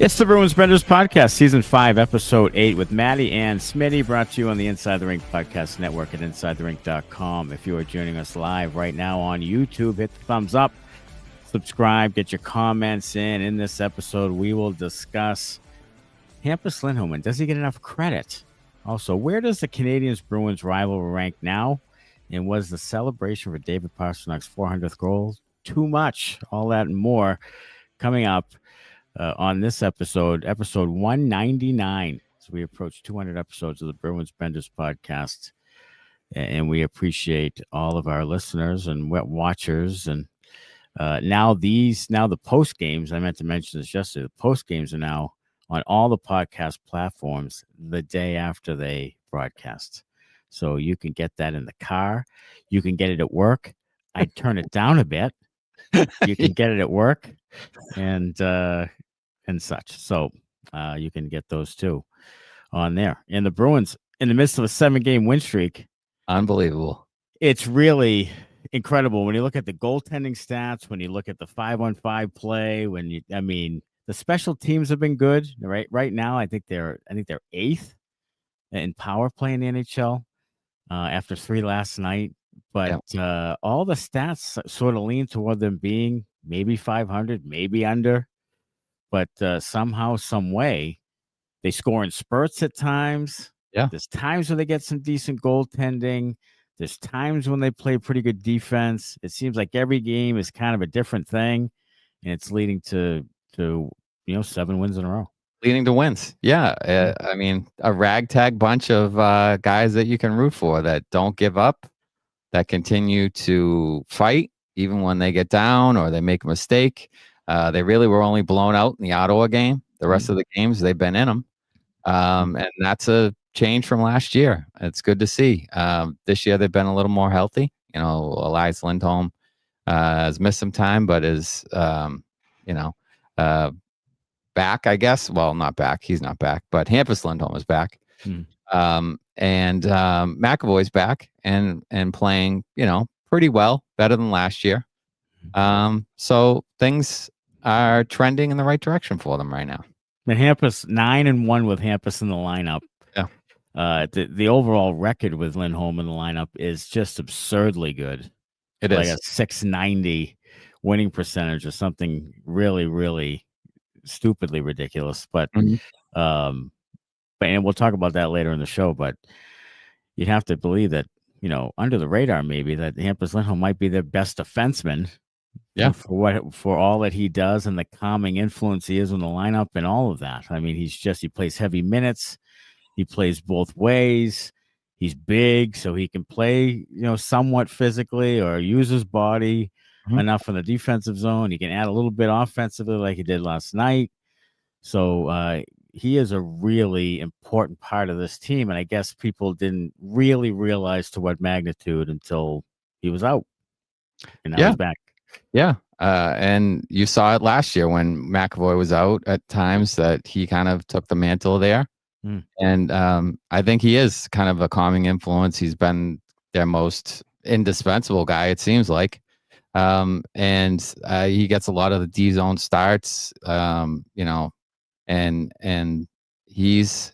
It's the Bruins Benders Podcast, Season 5, Episode 8, with Maddie and Smitty, brought to you on the Inside the Rink Podcast Network at InsideTheRink.com. If you are joining us live right now on YouTube, hit the thumbs up, subscribe, get your comments in. In this episode, we will discuss Hampus Lindholm, and does he get enough credit? Also, where does the Canadiens-Bruins rivalry rank now? And was the celebration for David Pastrnak's 400th goal too much? All that and more coming up on this episode 199. So we approach 200 episodes of the Bruins Benders Podcast, and we appreciate all of our listeners and watchers. And now the post games, I meant to mention this yesterday, the post games are now on all the podcast platforms the day after they broadcast. So you can get that in the car. You can get it at work. I turn it down a bit. You can get it at work and such. So you can get those too on there. And the Bruins, in the midst of a 7-game win streak. Unbelievable. It's really incredible when you look at the goaltending stats, when you look at the 5-on-5 play, the special teams have been good. Right now, I think they're 8th in power play in the NHL after 3 last night. But all the stats sort of lean toward them being maybe 500, maybe under. But somehow, some way, they score in spurts at times. Yeah. There's times when they get some decent goaltending. There's times when they play pretty good defense. It seems like every game is kind of a different thing, and it's leading to 7 wins in a row. Leading to wins. Yeah. I mean, a ragtag bunch of guys that you can root for that don't give up, that continue to fight even when they get down or they make a mistake. They really were only blown out in the Ottawa game. The rest of the games, they've been in them. And that's a change from last year. It's good to see. This year, they've been a little more healthy. Elias Lindholm has missed some time, but is, back, I guess. Well, not back. He's not back, but Hampus Lindholm is back. And McAvoy's back and playing, pretty well, better than last year. So things are trending in the right direction for them right now. The Hampus 9-1 with Hampus in the lineup. Yeah. The overall record with Lindholm in the lineup is just absurdly good. It like is a 690 winning percentage or something really, really stupidly ridiculous. But and we'll talk about that later in the show. But you'd have to believe that, under the radar, maybe that Hampus Lindholm might be their best defenseman. Yeah. For all that he does and the calming influence he is in the lineup and all of that. I mean, he plays heavy minutes. He plays both ways. He's big, so he can play, somewhat physically or use his body enough in the defensive zone. He can add a little bit offensively like he did last night. So he is a really important part of this team. And I guess people didn't really realize to what magnitude until he was out. And now he's back. Yeah. And you saw it last year when McAvoy was out at times that he kind of took the mantle there. And I think he is kind of a calming influence. He's been their most indispensable guy, it seems like. And he gets a lot of the D-zone starts, and he's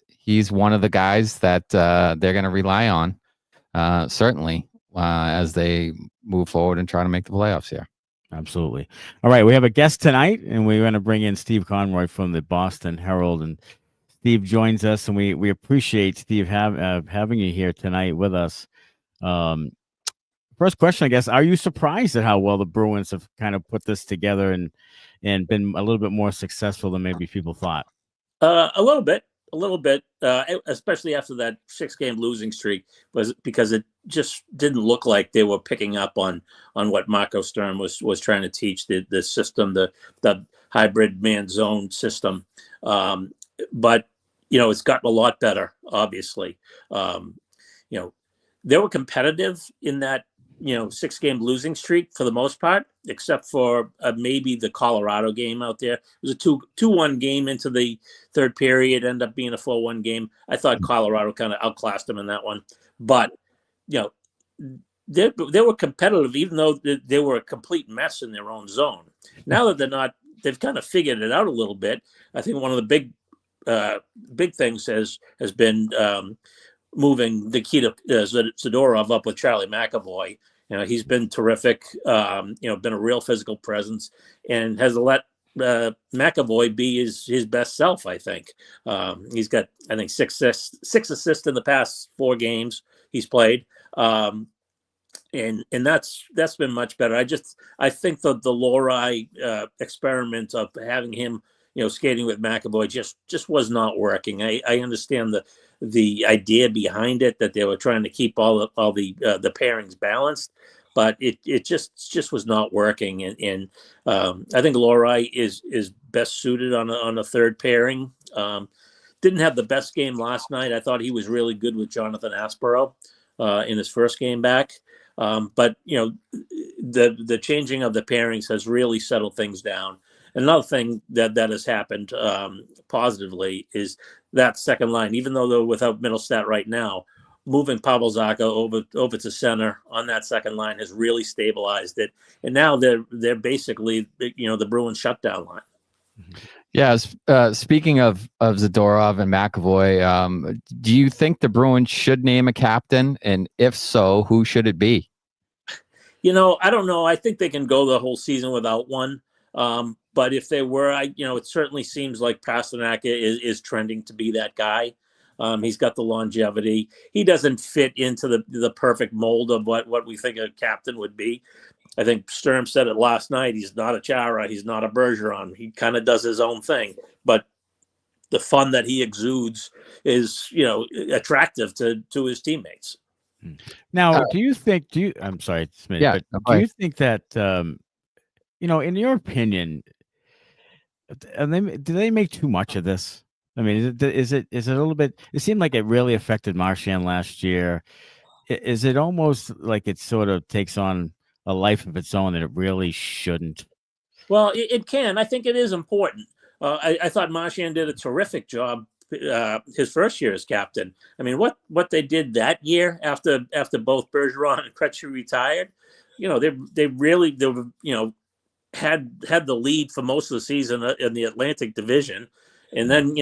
one of the guys that they're going to rely on, certainly, as they move forward and try to make the playoffs here. Absolutely. All right, we have a guest tonight, and we're going to bring in Steve Conroy from the Boston Herald, and Steve joins us, and we appreciate Steve having you here tonight with us. First question, I guess, are you surprised at how well the Bruins have kind of put this together and been a little bit more successful than maybe people thought? A little bit, especially after that 6-game losing streak, was because it just didn't look like they were picking up on what Marco Stern was trying to teach, the system, the hybrid man zone system. But it's gotten a lot better, obviously. They were competitive in that 6-game losing streak for the most part, except for maybe the Colorado game out there. It was a 2-1 game into the third period, ended up being a 4-1 game. I thought Colorado kind of outclassed them in that one. But, they were competitive, even though they were a complete mess in their own zone. Now that they're not they've kind of figured it out a little bit. I think one of the big things has been moving Nikita Zadorov up with Charlie McAvoy. He's been terrific. Been a real physical presence, and has let McAvoy be his best self. I think he's got six assists in the past 4 games he's played, and that's been much better. I think the Lohrei experiment of having him skating with McAvoy just was not working. I understand the idea behind it, that they were trying to keep all the pairings balanced, but it just was not working. And I think Lohrei is best suited on a third pairing. Didn't have the best game last night. I thought he was really good with Jonathan Aspero in his first game back. But the changing of the pairings has really settled things down. Another thing that has happened positively is that second line, even though they're without Middlestat right now, moving Pavel Zacha over to center on that second line has really stabilized it. And now they're basically, the Bruins shutdown line. Yeah. Speaking of Zadorov and McAvoy, do you think the Bruins should name a captain? And if so, who should it be? I don't know. I think they can go the whole season without one. But if they were, it certainly seems like Pastrnak is trending to be that guy. He's got the longevity. He doesn't fit into the perfect mold of what we think a captain would be. I think Sturm said it last night. He's not a Chara. He's not a Bergeron. He kind of does his own thing. But the fun that he exudes is, attractive to his teammates. Now, I'm sorry, Smith, yeah, but do you think that, in your opinion, do they make too much of this? I mean, is it a little bit? It seemed like it really affected Marchand last year. Is it almost like it sort of takes on a life of its own that it really shouldn't? Well, it can. I think it is important. I thought Marchand did a terrific job his first year as captain. I mean, what they did that year after both Bergeron and Krejci retired, they were had the lead for most of the season in the Atlantic Division, and then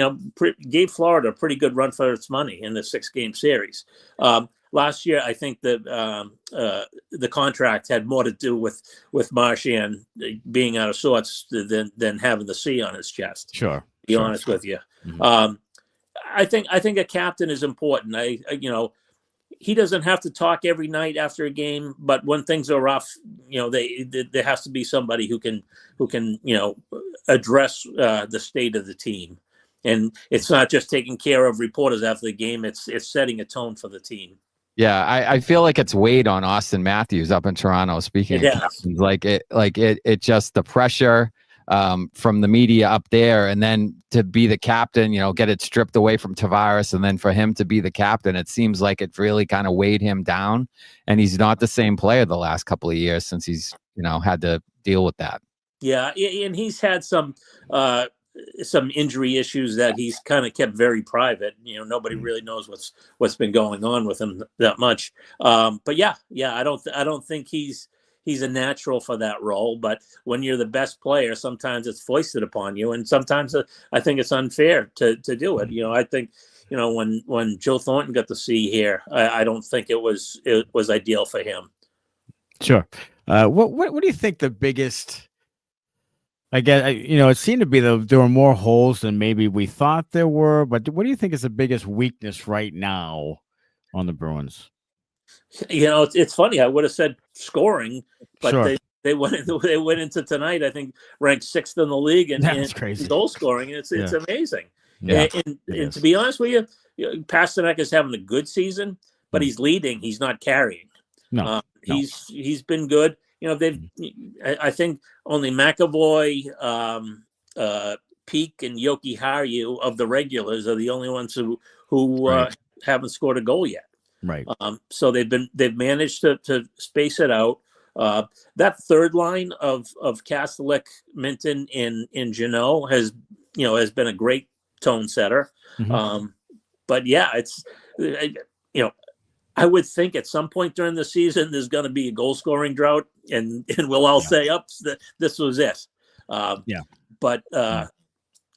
gave Florida a pretty good run for its money in the 6-game series. Last year, I think that the contract had more to do with Marchand being out of sorts than having the C on his chest. Sure. To be honest with you. Mm-hmm. I think a captain is important. He doesn't have to talk every night after a game, but when things are rough, there has to be somebody who can address the state of the team. And it's not just taking care of reporters after the game. It's setting a tone for the team. Yeah, I feel like it's weighed on Austin Matthews up in Toronto. Speaking of captains, it just the pressure from the media up there, and then to be the captain, get it stripped away from Tavares, and then for him to be the captain, it seems like it really kind of weighed him down, and he's not the same player the last couple of years since he's had to deal with that. Yeah, and he's had some injury issues that he's kind of kept very private. Nobody really knows what's been going on with him that much. But yeah, I don't think he's a natural for that role. But when you're the best player, sometimes it's foisted upon you, and sometimes I think it's unfair to do it. I think when Joe Thornton got the C here, I don't think it was ideal for him. Sure. What do you think the biggest? I guess it seemed to be there were more holes than maybe we thought there were. But what do you think is the biggest weakness right now on the Bruins? It's funny. I would have said scoring, but sure. they went into tonight, I think, ranked 6th in the league in goal scoring. It's amazing. Yeah, and to be honest with you, Pastrnak is having a good season, but he's leading. He's not carrying. No, he's been good. I think only McAvoy, Peeke, and Jookie Harju of the regulars are the only ones who haven't scored a goal yet. Right. So they've managed to space it out. That third line of Kastelic, Minton, and Jeannot has been a great tone setter. Mm-hmm. But yeah, it's I would think at some point during the season there's going to be a goal scoring drought, and we'll all say, "Ups, this was it." But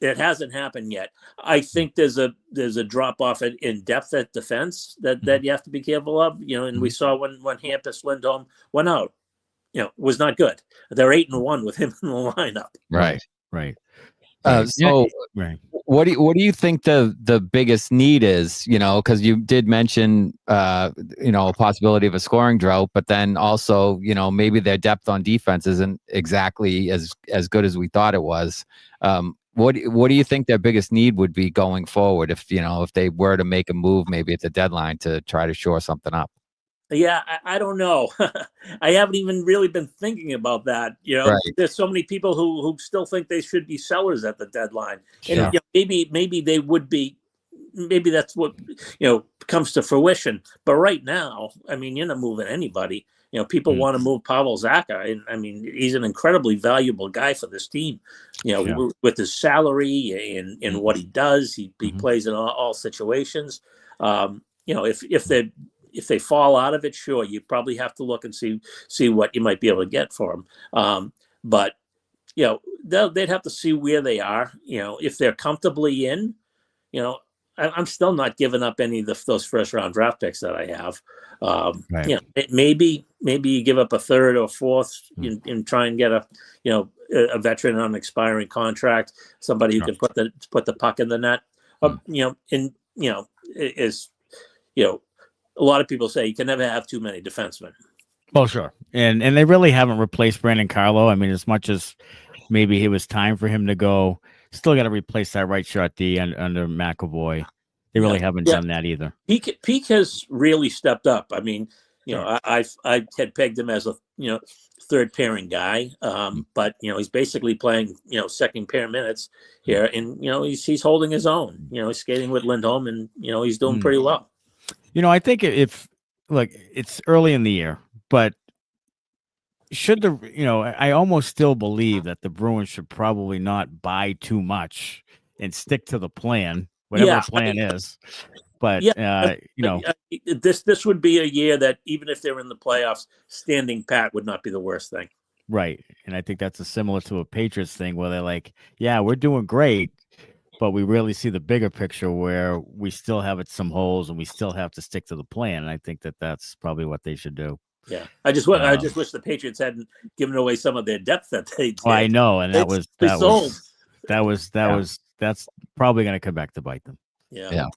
it hasn't happened yet. I think there's a drop off in depth at defense that you have to be careful of. And we saw when Hampus Lindholm went out, was not good. They're 8-1 with him in the lineup. Right. Right. What do you think the biggest need is? Because you did mention a possibility of a scoring drought, but then also maybe their depth on defense isn't exactly as good as we thought it was. What do you think their biggest need would be going forward if they were to make a move maybe at the deadline to try to shore something up? Yeah, I don't know. I haven't even really been thinking about that. Right. There's so many people who still think they should be sellers at the deadline. Sure. And maybe they would be. Maybe that's what comes to fruition. But right now, you're not moving anybody. People want to move Pavel Zacha, and he's an incredibly valuable guy for this team. With his salary and what he does, he plays in all situations. If they fall out of it, sure, you probably have to look and see what you might be able to get for them. But they'd have to see where they are. If they're comfortably in, I'm still not giving up any of those first round draft picks that I have. Right. Maybe you give up a third or fourth and try and get a veteran on an expiring contract, somebody who can put the puck in the net. A lot of people say you can never have too many defensemen. Oh, sure. And they really haven't replaced Brandon Carlo. As much as maybe it was time for him to go, still got to replace that right shot D under McAvoy. They really haven't done that either. Peeke has really stepped up. I had pegged him as a third pairing guy, but he's basically playing second pair minutes here, and he's holding his own. He's skating with Lindholm, and he's doing pretty well. I think it's early in the year, but I almost still believe that the Bruins should probably not buy too much and stick to the plan, whatever the plan is. But this would be a year that even if they're in the playoffs, standing pat would not be the worst thing. Right, and I think that's similar to a Patriots thing where they're like, yeah, we're doing great, but we really see the bigger picture where we still have some holes and we still have to stick to the plan. And I think that's probably what they should do. Yeah, I just wish the Patriots hadn't given away some of their depth that they did. Oh, I know, and that's probably going to come back to bite them. Yeah.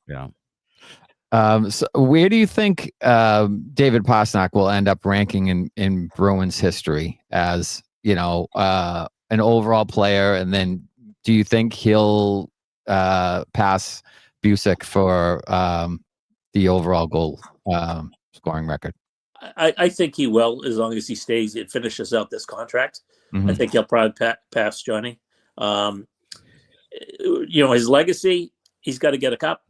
So where do you think David Pastrnak will end up ranking in Bruins history as an overall player, and then do you think he'll pass Busick for the overall goal scoring record? I think he will, as long as he stays and finishes out this contract. I think he'll probably pass Johnny. His legacy, he's got to get a cup.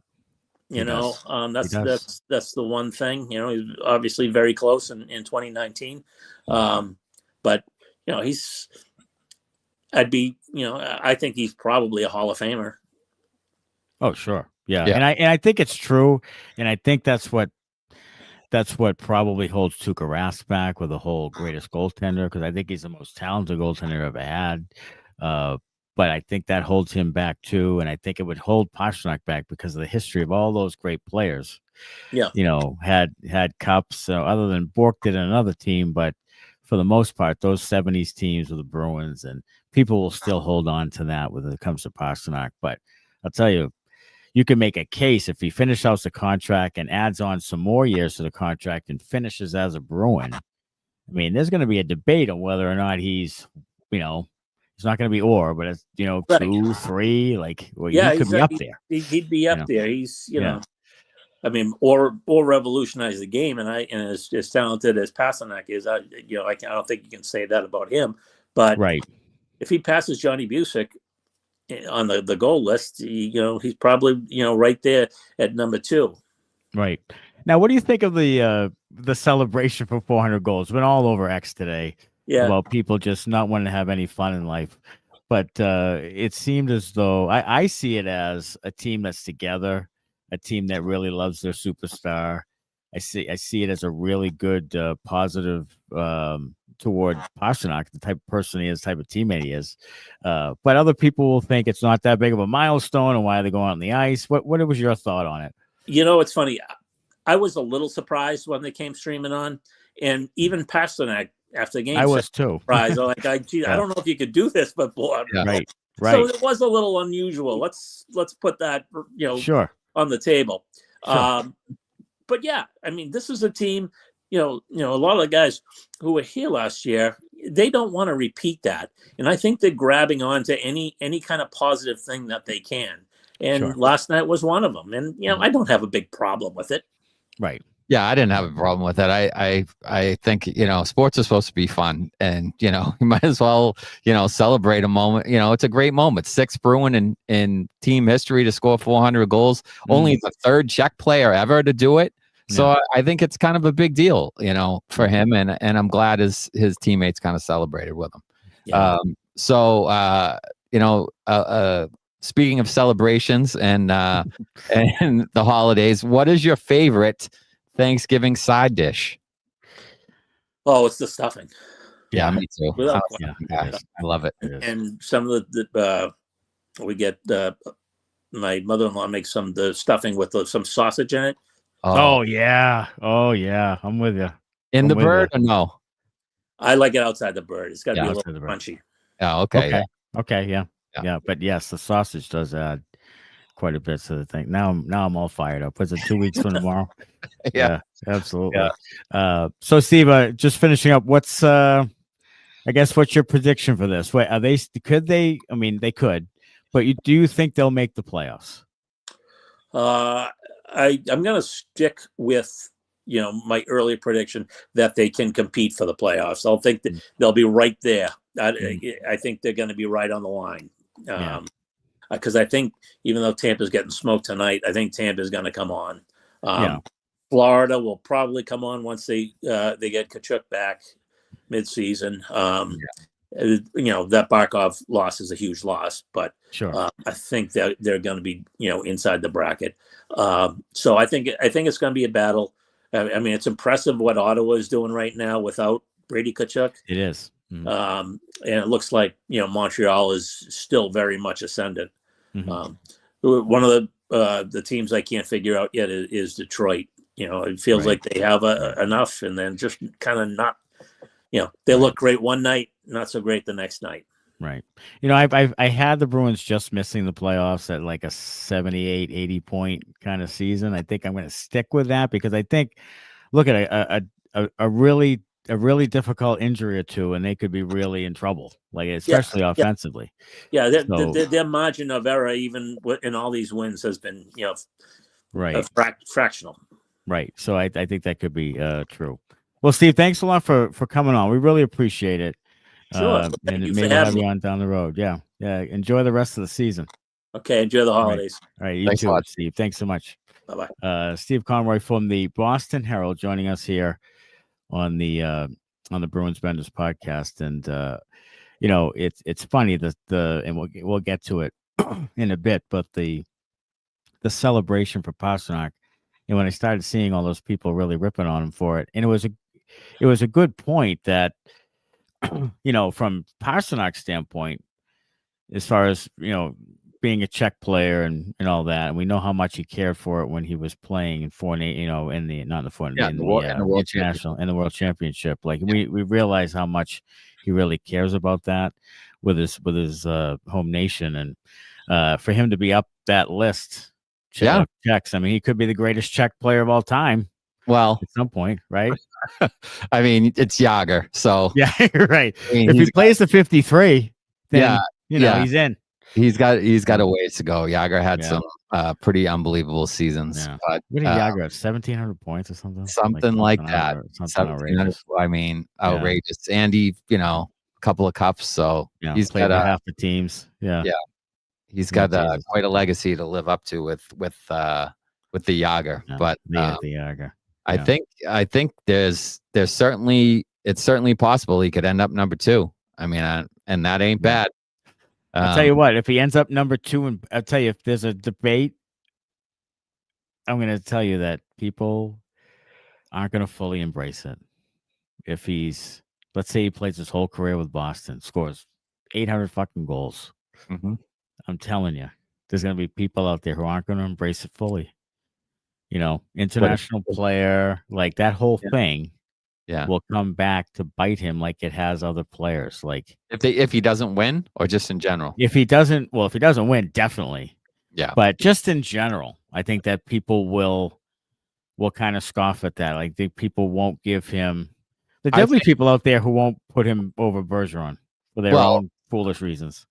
That's the one thing. He's obviously very close in 2019. But I think he's probably a Hall of Famer. Oh, sure. Yeah. And I think it's true. And I think that's what probably holds Tuukka Rask back with the whole greatest goaltender, because I think he's the most talented goaltender I've ever had. But I think that holds him back too. And I think it would hold Pastrnak back because of the history of all those great players. Yeah. Had cups, other than Bork did another team, but for the most part, those 70s teams with the Bruins, and people will still hold on to that when it comes to Pastrnak. But I'll tell you, you can make a case if he finishes out the contract and adds on some more years to the contract and finishes as a Bruin. There's going to be a debate on whether or not he's, it's not going to be but it's, 2, 3, he could be up there. He'd be up there. He's, or revolutionize the game. And as talented as Pastrnak is, I don't think you can say that about him. But if he passes Johnny Busick on the goal list, he's probably right there at number 2. Right. Now, what do you think of the celebration for 400 goals? It's been all over X today. Yeah. About people just not wanting to have any fun in life. But it seemed as though I see it as a team that's together, a team that really loves their superstar. I see it as a really good, positive toward Pastrnak, the type of person he is, type of teammate he is. But other people will think it's not that big of a milestone, and why are they going on the ice? What was your thought on it? It's funny. I was a little surprised when they came streaming on, and even Pastrnak after the game, I was too. Surprised. I'm like, I don't know if you could do this, but boy, right. So it was a little unusual. Let's put that sure on the table. Sure. But yeah, I mean, this is a team. A lot of the guys who were here last year, they don't want to repeat that, and I think they're grabbing on to any kind of positive thing that they can. And last night was one of them. And I don't have a big problem with it. Right. Yeah, I didn't have a problem with it. I think, sports are supposed to be fun, and, you might as well, celebrate a moment. It's a great moment. 6th Bruin in team history to score 400 goals. Only the 3rd Czech player ever to do it. So I think it's kind of a big deal, for him. And I'm glad his teammates kind of celebrated with him. Yeah. Speaking of celebrations and the holidays, what is your favorite Thanksgiving side dish? Oh, it's the stuffing. Yeah, me too. I love it. And some of we get my mother-in-law makes the stuffing with some sausage in it. Oh yeah, I'm with you. In the bird or no? I like it outside the bird. It's got to be a little crunchy. Oh, okay. Okay, yeah. But yes, the sausage does add quite a bit to the thing. Now I'm all fired up. Was it 2 weeks from tomorrow? Yeah, absolutely. Yeah. So Steve, just finishing up, what's your prediction for this? Wait, could they? I mean, they could, but do you think they'll make the playoffs? I'm going to stick with my earlier prediction that they can compete for the playoffs. I'll think that they'll be right there. I think they're going to be right on the line. Because I think even though Tampa's getting smoked tonight, I think Tampa's going to come on. Florida will probably come on once they get Tkachuk back mid-season. That Barkov loss is a huge loss, but I think that they're going to be inside the bracket. So I think it's going to be a battle. I mean, it's impressive what Ottawa is doing right now without Brady Tkachuk. It is. And it looks like Montreal is still very much ascendant. One of the teams I can't figure out yet is Detroit. It feels like they have enough, and then just kind of not. They look great one night, not so great the next night. Right. I had the Bruins just missing the playoffs at like a 78, 80 point kind of season. I think I'm going to stick with that because I think, look at a really difficult injury or two, and they could be really in trouble, like especially offensively. Yeah, their margin of error, even in all these wins, has been fractional. Right. So I think that could be true. Well, Steve, thanks a lot for coming on. We really appreciate it. Sure. And maybe we'll have you on down the road. Yeah. Enjoy the rest of the season. Okay. Enjoy the holidays. All right. You too, Steve. Thanks so much. Bye-bye. Steve Conroy from the Boston Herald joining us here on the Bruins Benders podcast. And it's funny and we'll get to it in a bit, but the celebration for Pastrnak, and when I started seeing all those people really ripping on him for it, and it was a good point that from Pasternak's standpoint, as far as being a Czech player and all that, and we know how much he cared for it when he was playing in the World Championship. Like we realize how much he really cares about that with his home nation, and for him to be up that list, Czechs. I mean, he could be the greatest Czech player of all time. Well, at some point, right? I mean, it's Jágr, so yeah, right. If he plays the 53, then he's in. He's got a ways to go. Jágr had some pretty unbelievable seasons. Yeah. But what did Jágr have? 1,700 points or something? Something like that. Something outrageous. I mean, outrageous. And he, a couple of cups. So he's played with half the teams. Yeah. He's got quite a legacy to live up to with the Jágr. Yeah, but the Jágr. I think it's certainly possible he could end up number 2. I mean, and that ain't bad. I'll tell you what, if he ends up number 2, and I'll tell you, if there's a debate, I'm going to tell you that people aren't going to fully embrace it. If he's let's say he plays his whole career with Boston, scores 800 fucking goals. Mm-hmm. I'm telling you, there's going to be people out there who aren't going to embrace it fully. International player, like that whole thing will come back to bite him like it has other players. Like if he doesn't win, or just in general? If he doesn't win, definitely. Yeah. But just in general, I think that people will kind of scoff at that. Like people won't give him. There'll definitely be people out there who won't put him over Bergeron for their own foolish reasons.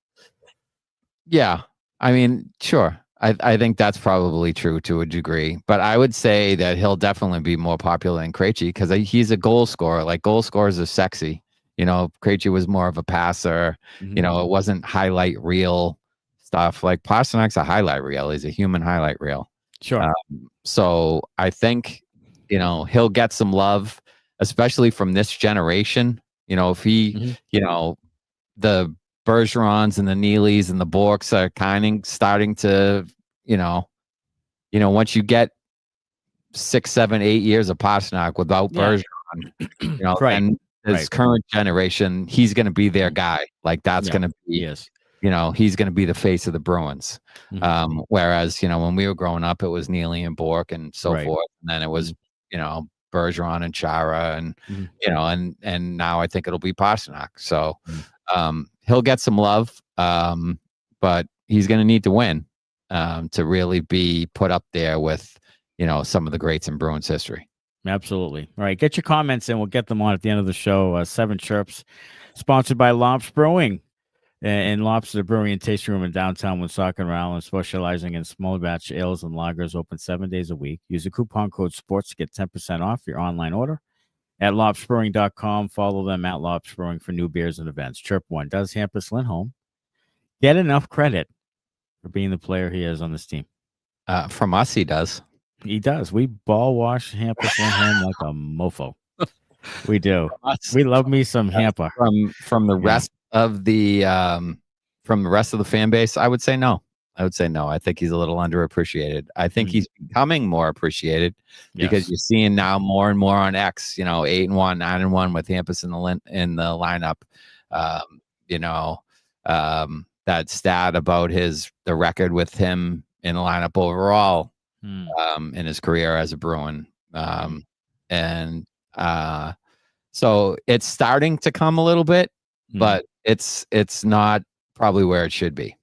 Yeah. I mean, sure. I think that's probably true to a degree, but I would say that he'll definitely be more popular than Krejci because he's a goal scorer. Like goal scorers are sexy. Krejci was more of a passer. Mm-hmm. It wasn't highlight reel stuff. Like Pastrnak's a highlight reel. He's a human highlight reel. Sure. So I think, he'll get some love, especially from this generation. If he, the Bergerons and the Neelys and the Borks are kind of starting to, once you get 6, 7, 8 years of Pastrnak without Bergeron, right. And this current generation, he's going to be their guy. Like that's going to be, he's going to be the face of the Bruins. Mm-hmm. Whereas, when we were growing up, it was Neely and Bork and so forth. And then it was, Bergeron and Chara and, and now I think it'll be Pastrnak. So, he'll get some love, but he's going to need to win to really be put up there with, some of the greats in Bruins history. Absolutely. All right. Get your comments in. We'll get them on at the end of the show. 7 Chirps, sponsored by Lops Brewing. And Lops, the brewing and tasting room in downtown Woonsocket, Rhode Island, specializing in small batch ales and lagers, open 7 days a week. Use the coupon code SPORTS to get 10% off your online order at lopsbrewing.com. Follow them at Lops Brewing for new beers and events. Chirp 1. Does Hampus Lindholm get enough credit for being the player he is on this team? From us, he does. He does. We ball wash Hampus Lindholm like a mofo. We do. We love me some Hampa. From the rest of the fan base, I would say no. I think he's a little underappreciated. I think he's becoming more appreciated because you're seeing now more and more on X. 8-1, 9-1 with Hampus in the lineup. That stat about the record with him in the lineup overall in his career as a Bruin, so it's starting to come a little bit, but it's not probably where it should be.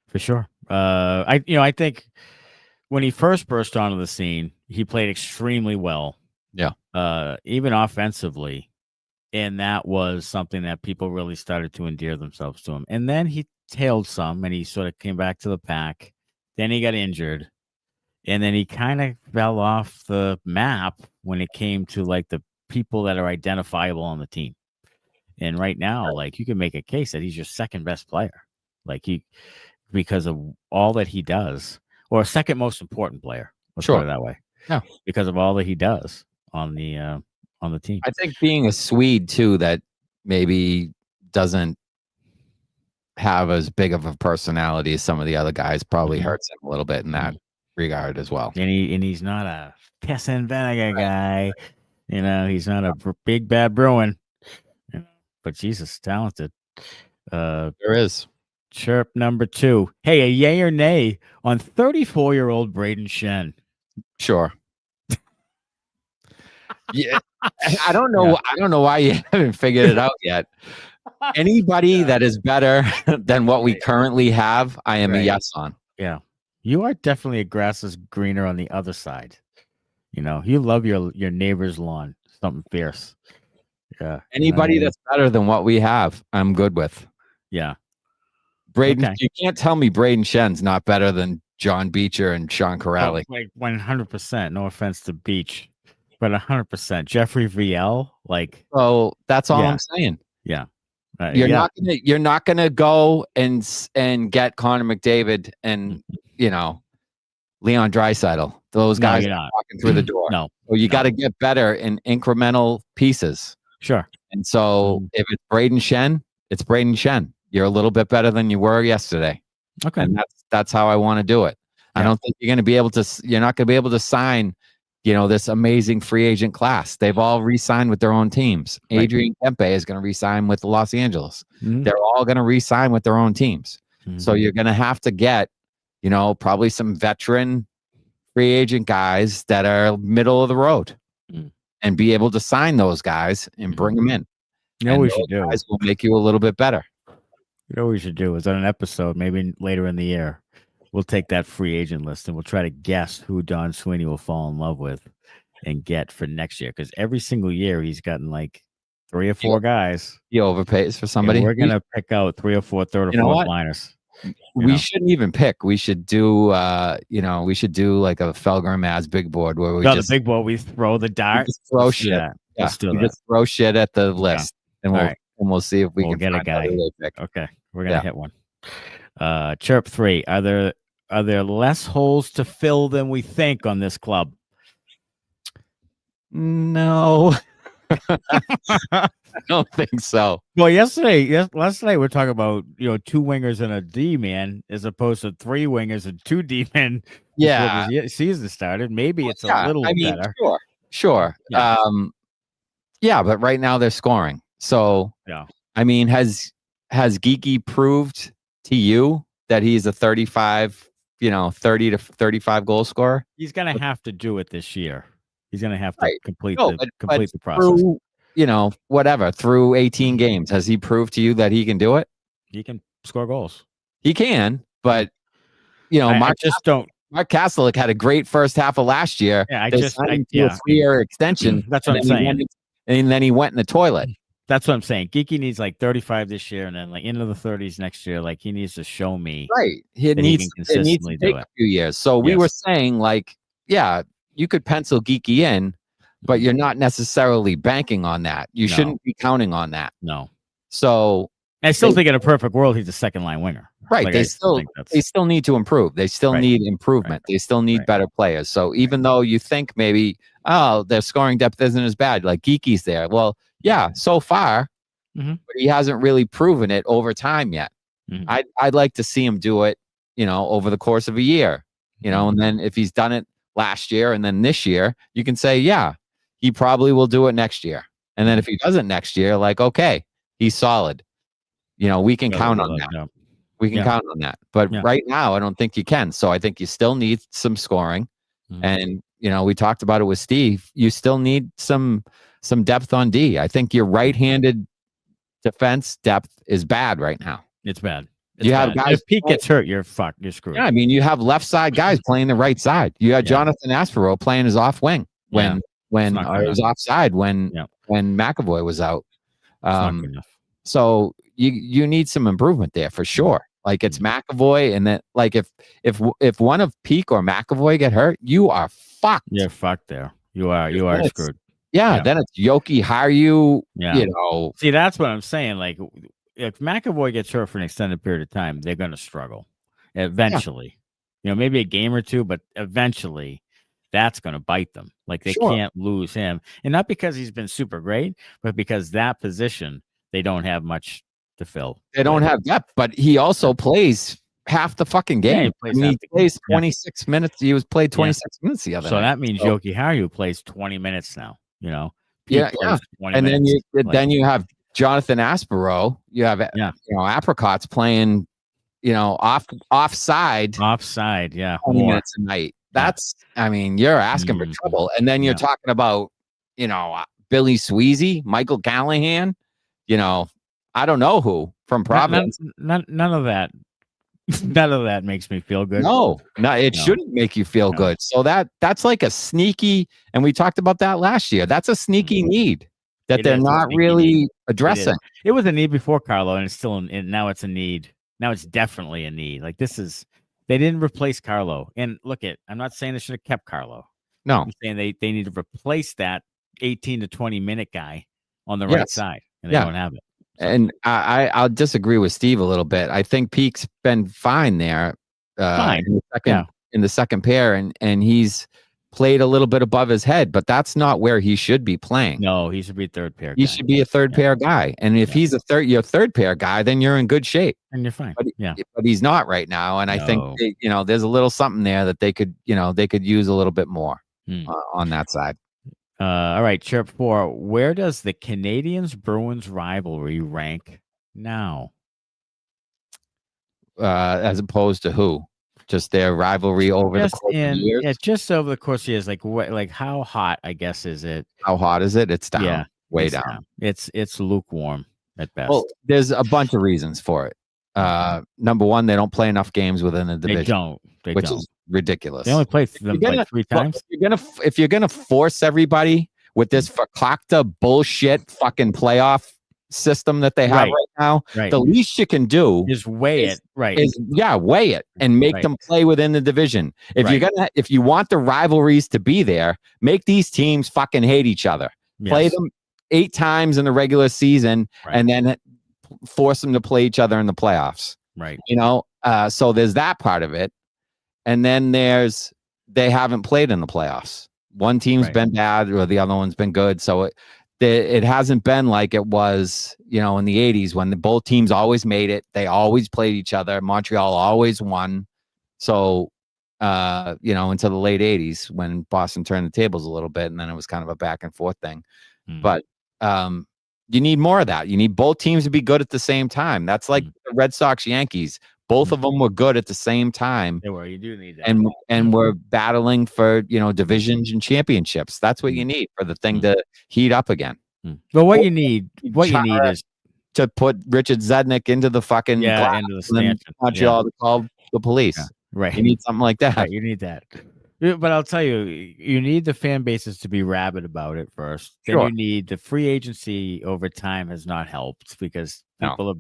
For sure. I think when he first burst onto the scene, he played extremely well. Yeah. Even offensively. And that was something that people really started to endear themselves to him. And then he tailed some and he sort of came back to the pack. Then he got injured. And then he kind of fell off the map when it came to like the people that are identifiable on the team. And right now, like you can make a case that he's your second best player. Like because of all that he does, or second most important player. Let's put it that way. Yeah. Because of all that he does on the team. I think being a Swede too, that maybe doesn't have as big of a personality as some of the other guys probably hurts him a little bit in that regard as well. And he's not a piss and vinegar guy. He's not a big bad Bruin. But Jesus, talented. There is. Chirp number 2. Hey, a yay or nay on 34-year-old Brayden Schenn? Sure. Yeah. I don't know. Yeah. I don't know why you haven't figured it out yet. Anybody that is better than what we currently have, I am a yes on. Yeah. You are definitely a grass is greener on the other side. You love your neighbor's lawn. Something fierce. Yeah. Anybody that's better than what we have, I'm good with. Yeah. Brayden, you can't tell me Brayden Schenn's not better than John Beecher and Sean Kuraly. Like 100%. No offense to Beach, but 100%. Jeffrey Viel, like. Oh, that's all I'm saying. Yeah. You're not gonna go and get Connor McDavid and Leon Draisaitl. Those guys are walking through the door. No. So you got to get better in incremental pieces. Sure. And so if it's Brayden Schenn, it's Brayden Schenn. You're a little bit better than you were yesterday. Okay. And that's how I want to do it. Yeah. I don't think you're not going to be able to sign this amazing free agent class. They've all re-signed with their own teams. Right. Adrian Kempe is going to re-sign with Los Angeles. Mhm. They're all going to re-sign with their own teams. So Mhm. you're going to have to get, probably some veteran free agent guys that are middle of the road Mm. and be able to sign those guys and bring them in. You know And what we those should do? guys will make you a little bit better. You know what we should do is on an episode, maybe later in the year, we'll take that free agent list and we'll try to guess who Don Sweeney will fall in love with and get for next year. Because every single year he's gotten like 3 or 4 guys. He overpays for somebody. We're gonna pick out 3 or 4 third or You know fourth what? liners. We shouldn't even pick. We should do, we should do like a Felgram as big board where we No, just the big ball. We throw the dart. just throw Let's do shit. that. Yeah, Let's do we that. just throw shit at the list, and All we'll right. and we'll see if we We'll can get a find guy. out who they pick. Okay, we're gonna Yeah. hit one. Chirp 3. Are there less holes to fill than we think on this club? No, I don't think so. Well, last night we were talking about 2 wingers and a D man as opposed to 3 wingers and 2 D men. Yeah, before the season started. Maybe it's yeah, a little better. Sure. Yeah. Yeah, but right now they're scoring. So, Yeah. I mean, has Geekie proved to you that he's a 35, 30 to 35 goal scorer? He's gonna have to do it this year. He's gonna have to Right. complete No, the but process. through, through 18 games, has he proved to you that he can do it? He can score goals. He can, but I just don't. Mark Kastelic had a great first half of last year. Yeah, They signed him to a 3-year extension. That's what I'm and then he saying. went- and then he went in the toilet. That's what I'm saying. Geekie needs like 35 this year, and then like into the 30s next year. Like he needs to show me. Right. That It he needs, can it needs to consistently do take it. a few years. So we Yes. were saying, like, yeah, you could pencil Geekie in, but you're not necessarily banking on that. You No. shouldn't be counting on that. No, So, I still think in a perfect world he's a second line winger. right, Like, they I still think that's- they still need to improve. They still Right. need improvement. They still need Right. better players. So even though you think maybe, oh, their scoring depth isn't as bad, like Geekie's there. Well, yeah, so far, Mhm. but he hasn't really proven it over time yet. Mhm. I'd like to see him do it, over the course of a year, and then if he's done it last year and then this year, you can say, yeah, he probably will do it next year. And then if he doesn't next year, like, okay, he's solid. We can Yeah, count we'll on let that. him know. We can Yeah. count on that. But Yeah. right now, I don't think you can. So I think you still need some scoring. Mhm. And, we talked about it with Steve. You still need some depth on D. I think your right-handed defense depth is bad right now. It's bad. You have bad. guys- If Peeke gets hurt, you're fucked. You're screwed. Yeah, I mean, you have left side guys playing the right side. You had Yeah. Jonathan Aspero playing his off wing when It's not good it was offside when Yeah. McAvoy was out. It's not good enough. So you need some improvement there for sure. Like it's McAvoy, and then like if one of Peeke or McAvoy get hurt, you are fucked. You're fucked there. You are It's- screwed. Yeah, Yeah. then it's Georgii, Haryu, Yeah. you See, that's what I'm saying. Like, if McAvoy gets hurt for an extended period of time, they're going to struggle eventually. Maybe a game or two, but eventually that's going to bite them. Like, they Sure. can't lose him. And not because he's been super great, but because that position, they don't have much to fill. they don't have depth, but he also plays half the fucking Yeah, game. he I plays mean, half he the game. plays Yeah. 26 minutes. He was played 26 minutes the other So night. that means So- Georgii Haryu plays 20 minutes now, Yeah, Peeke yeah. plays 20 And then minutes. you have Jonathan Aspero. You have apricots playing, offside Offside, yeah. 20 more. minutes a night. That's you're asking for Mhm. trouble. And then you're Yeah. talking about, Billy Sweezy, Michael Callahan, I don't know who from Providence. None of that. None of that makes me feel good. No, it No. shouldn't make you feel No. good. So that's like a sneaky, and we talked about that last year. That's a sneaky need that It they're is a not sneaky really need. addressing. It was a need before Carlo, and it's still now it's a need. Now it's definitely a need. Like they didn't replace Carlo. And I'm not saying they should have kept Carlo. No, I'm saying they need to replace that 18 to 20 minute guy on the right Yes. side, and they Yeah. don't have it. and I'll disagree with Steve a little bit. I think Peake's been fine there. Fine. In the second pair, and he's played a little bit above his head, but that's not where he should be playing. No, he should be third pair. He guy. should be a third Yeah. pair guy. And if Yeah. he's your third pair guy, then you're in good shape. And you're fine. But, Yeah. but he's not right now. And I think, No. there's a little something there that they could use a little bit more. on that side. All right, Chirp 4. Where does the Canadiens-Bruins rivalry rank now? As opposed to who? Just their rivalry over the course of years? Yeah, just over the course of years. Like what? Like how hot? I guess is it? How hot is it? It's down. Yeah, way it's down. It's lukewarm at best. Well, there's a bunch of reasons for it. Number one, they don't play enough games within the division. Which is ridiculous. They only play them like 3 times. If you're gonna force everybody with this fakakta bullshit fucking playoff system that they have right now, the least you can do is weigh it. Weigh it and make them play within the division. If you want the rivalries to be there, make these teams fucking hate each other. Yes. Play them 8 times in the regular season and then force them to play each other in the playoffs. Right. So there's that part of it. And then they haven't played in the playoffs. One team's been bad or the other one's been good. So it hasn't been like it was, in the 80s when both teams always made it. They always played each other. Montreal always won. So, into the late 80s when Boston turned the tables a little bit and then it was kind of a back and forth thing. But you need more of that. You need both teams to be good at the same time. That's like the Red Sox Yankees. Both of them were good at the same time. They were. You do need that. And we're battling for, divisions and championships. That's what you need for the thing to heat up again. Well, what you need is to put Richard Zednik into the fucking into the stanchion. Montreal to call the police. Yeah. Right. You need something like that. Right, you need that. But I'll tell you, you need the fan bases to be rabid about it first. Then you need the free agency over time has not helped because people are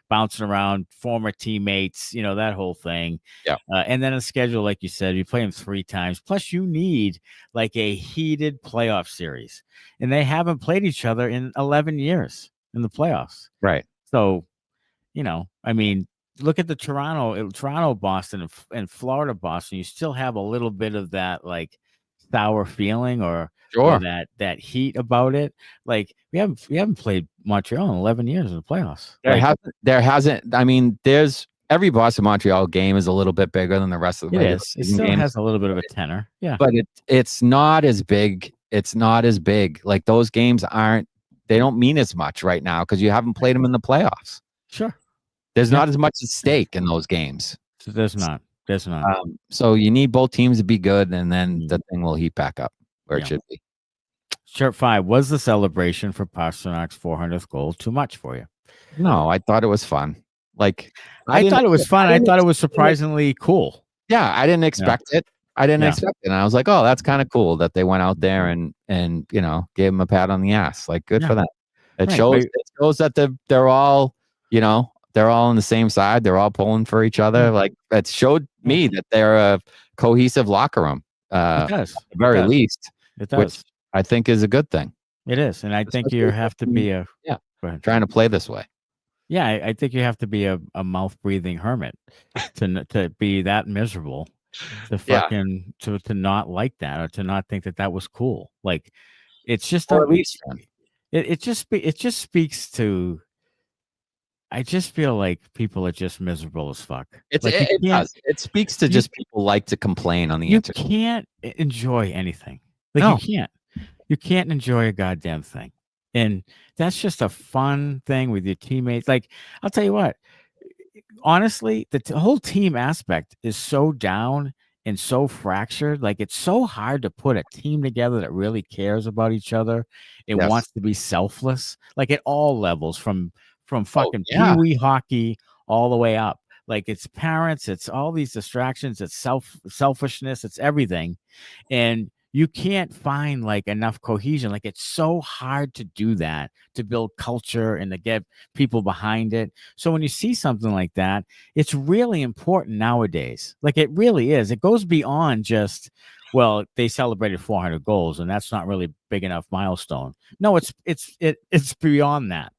bouncing around, former teammates, that whole thing. Yeah. And then a schedule, like you said, you play them 3 times. Plus, you need like a heated playoff series. And they haven't played each other in 11 years in the playoffs. Right. So, look at the Toronto, Boston, and Florida, Boston. You still have a little bit of that like sour feeling or that heat about it. Like we haven't played Montreal in 11 years in the playoffs. There hasn't. I mean, there's every Boston Montreal game is a little bit bigger than the rest of the It still has a little bit of a tenor. Yeah, but it's not as big. It's not as big. Like those games they don't mean as much right now because you haven't played them in the playoffs. Sure. There's not as much at stake in those games. There's not. So you need both teams to be good, and then the thing will heat back up where it should be. Shirt 5, was the celebration for Pasternak's 400th goal too much for you? No, I thought it was fun. Like I thought it was fun. I thought it was surprisingly cool. Yeah, I didn't expect it. I didn't expect it. And I was like, oh, that's kind of cool that they went out there and gave him a pat on the ass. Like, good for them. It shows that they're all, they're all on the same side. They're all pulling for each other. Like, it showed me that they're a cohesive locker room. It does. At the very least. It does. Which I think is a good thing. It is. And I think you have to be trying to play this way. Yeah, I think you have to be a mouth-breathing hermit to be that miserable, to not like that or to not think that was cool. Like, it's just it just speaks to. I just feel like people are just miserable as fuck. It does. It speaks to just people like to complain on the internet. You can't enjoy anything. Like you can't enjoy a goddamn thing. And that's just a fun thing with your teammates. Like, I'll tell you what, honestly, the whole team aspect is so down and so fractured. Like, it's so hard to put a team together that really cares about each other and wants to be selfless, like at all levels, from fucking pee-wee hockey all the way up. Like, it's parents, it's all these distractions, it's selfishness, it's everything. And you can't find like enough cohesion. Like, it's so hard to do that, to build culture and to get people behind it. So when you see something like that, it's really important nowadays. Like, it really is. It goes beyond just, well, they celebrated 400 goals and that's not really big enough milestone. No, it's beyond that.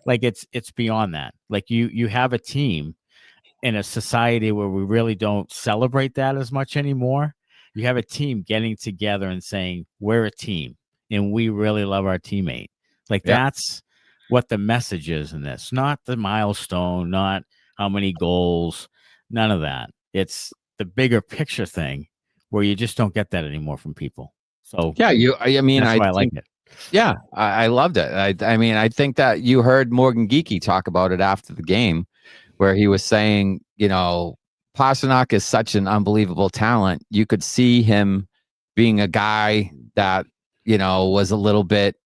Like, it's beyond that. Like, you have a team in a society where we really don't celebrate that as much anymore. You have a team getting together and saying, we're a team and we really love our teammate. Like, that's what the message is in this, not the milestone, not how many goals, none of that. It's the bigger picture thing where you just don't get that anymore from people. So yeah, I mean, that's why I like think, it. yeah, I loved it. I mean, I think that you heard Morgan Geekie talk about it after the game, where he was saying, Pastrnak is such an unbelievable talent. You could see him being a guy that, was a little bit,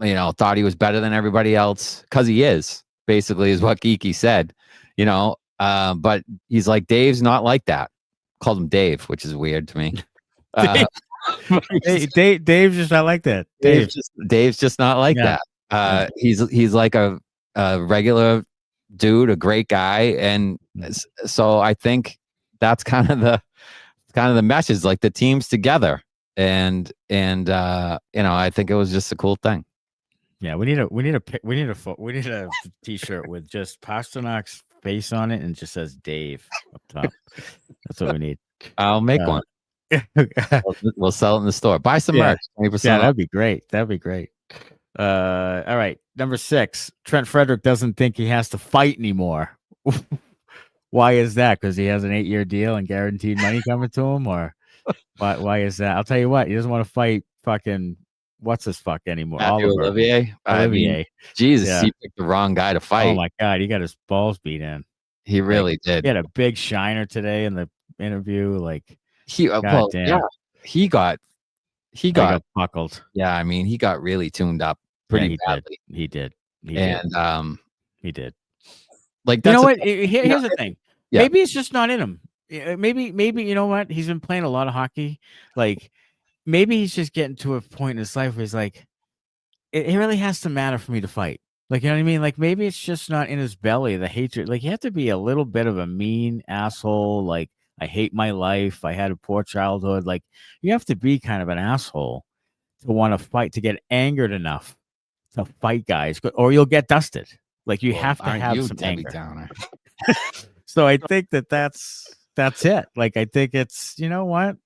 thought he was better than everybody else, because he is, basically, is what Geekie said, but he's like, Dave's not like that. Called him Dave, which is weird to me. Hey, Dave's just not like that. Dave's just not like that. He's like a regular dude, a great guy, and so I think that's kind of the message, like the team's together, and I think it was just a cool thing. Yeah, we need a T-shirt with just Pasternak's face on it and just says Dave up top. That's what we need. I'll make one. We'll sell it in the store. Buy some merch. 20% yeah, that'd be great. All right, number 6. Trent Frederic doesn't think he has to fight anymore. Why is that? Because he has an 8-year deal and guaranteed money coming to him, or why is that? I'll tell you what, he doesn't want to fight fucking what's his fuck anymore. Olivier. I mean, Jesus, he picked the wrong guy to fight. Oh my God, he got his balls beat in. He really did. He had a big shiner today in the interview. Like he got buckled. Yeah, I mean, he got really tuned up pretty badly. He did. He did. Like, you know what? Here's the thing. Yeah. Maybe it's just not in him. Maybe you know what? He's been playing a lot of hockey. Like, maybe he's just getting to a point in his life where he's like, it really has to matter for me to fight. Like, you know what I mean? Like, maybe it's just not in his belly, the hatred. Like, you have to be a little bit of a mean asshole. Like, I hate my life. I had a poor childhood. Like, you have to be kind of an asshole to want to fight, to get angered enough to fight guys, or you'll get dusted. Like, you have to have some anger. So I think that's it. Like, I think it's, you know what?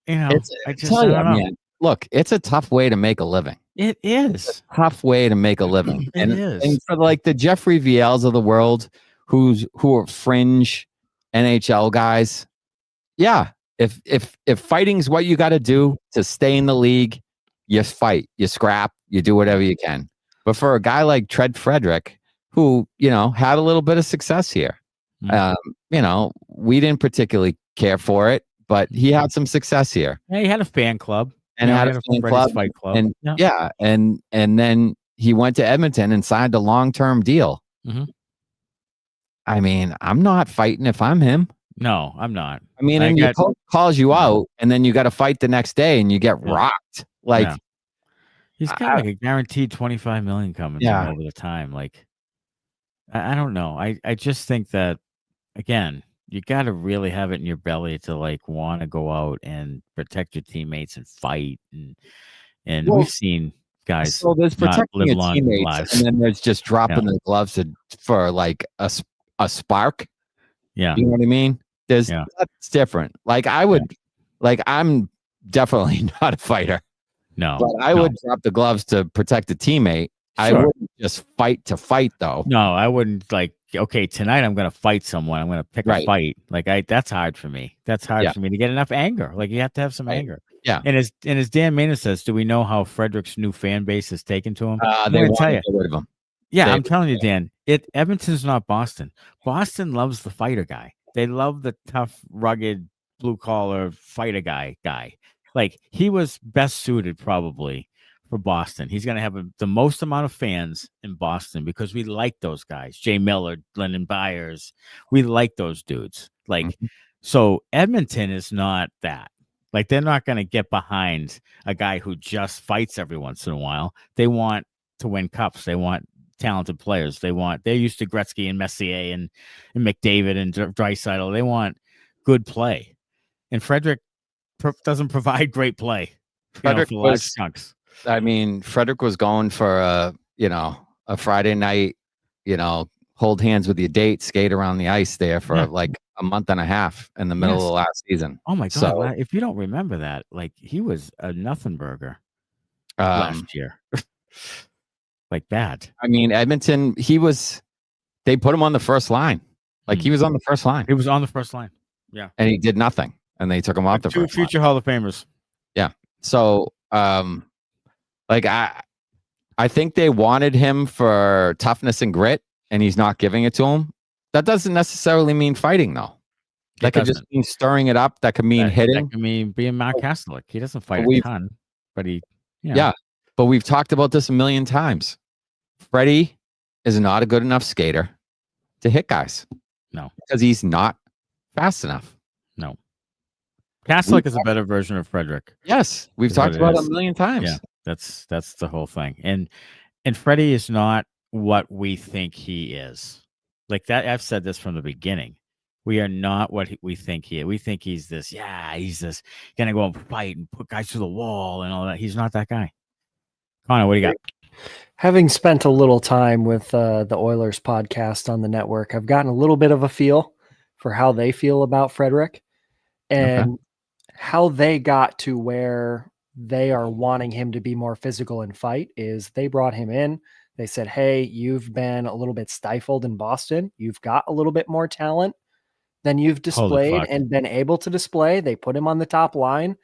I don't know. Man, look, it's a tough way to make a living. It is. It's a tough way to make a living. It is. And for like the Jeffrey Viel's of the world, who are fringe NHL guys, yeah. If fighting's what you got to do to stay in the league, you fight, you scrap, you do whatever you can. But for a guy like Trent Frederic, who had a little bit of success here, we didn't particularly care for it, but he had some success here. Yeah, he had a fan club. And had a fan club, fight club. And and then he went to Edmonton and signed a long-term deal. Mm-hmm. I mean, I'm not fighting if I'm him. No, I'm not. I mean, and your coach calls you out, and then you got to fight the next day, and you get rocked. Like, he's got like a guaranteed $25 million coming over the time. Like, I don't know. I just think that, again, you got to really have it in your belly to like want to go out and protect your teammates and fight. And we've seen guys. So there's protecting your teammates, and then there's just dropping the gloves for like a spark. Yeah, you know what I mean. That's different. Like I'm definitely not a fighter. No, but I would drop the gloves to protect a teammate. Sure. I wouldn't just fight to fight, though. No, I wouldn't like. Okay, tonight I'm going to fight someone. I'm going to pick a fight. Like that's hard for me. That's hard for me to get enough anger. Like you have to have some anger. Yeah. And as Dan Maynard says, do we know how Frederic's new fan base is taken to him? They want to get rid of him. Yeah, I'm telling you, Dan. Edmonton's not Boston. Boston loves the fighter guy. They love the tough, rugged, blue collar fighter guy. Like he was best suited probably for Boston. He's going to have the most amount of fans in Boston because we like those guys. Jay Miller, Lyndon Byers. We like those dudes. Like, so Edmonton is not that. Like, they're not going to get behind a guy who just fights every once in a while. They want to win cups. They want talented players. They're used to Gretzky and Messier and McDavid and Draisaitl. They want good play. And Frederic doesn't provide great play. Frederic for large chunks. I mean, Frederic was going for a Friday night, hold hands with your date, skate around the ice there for like a month and a half in the middle of the last season. Oh my God. So, if you don't remember that, like he was a nothing burger last year. Like bad. I mean, Edmonton, they put him on the first line. Like he was on the first line. He was on the first line. Yeah. And he did nothing. And they took him off the first line. Future Hall of Famers. Yeah. So, like I think they wanted him for toughness and grit, and he's not giving it to him. That doesn't necessarily mean fighting, though. That could just mean stirring it up. That could mean hitting. That could mean being Mark Kastelic. He doesn't fight a ton, but he, yeah. But we've talked about this a million times. Freddie is not a good enough skater to hit guys. No, because he's not fast enough. No, Kastelic is a better version of Frederic. Yes, we've talked about it a million times. Yeah, that's the whole thing. And Freddie is not what we think he is. Like that, I've said this from the beginning. We are not what we think he is. We think he's this. Yeah, he's this gonna go and fight and put guys through the wall and all that. He's not that guy. Connor, what do you got? Having spent a little time with the Oilers podcast on the network, I've gotten a little bit of a feel for how they feel about Frederic and how they got to where they are wanting him to be more physical and fight is they brought him in. They said, hey, you've been a little bit stifled in Boston. You've got a little bit more talent than you've displayed and been able to display. They put him on the top line.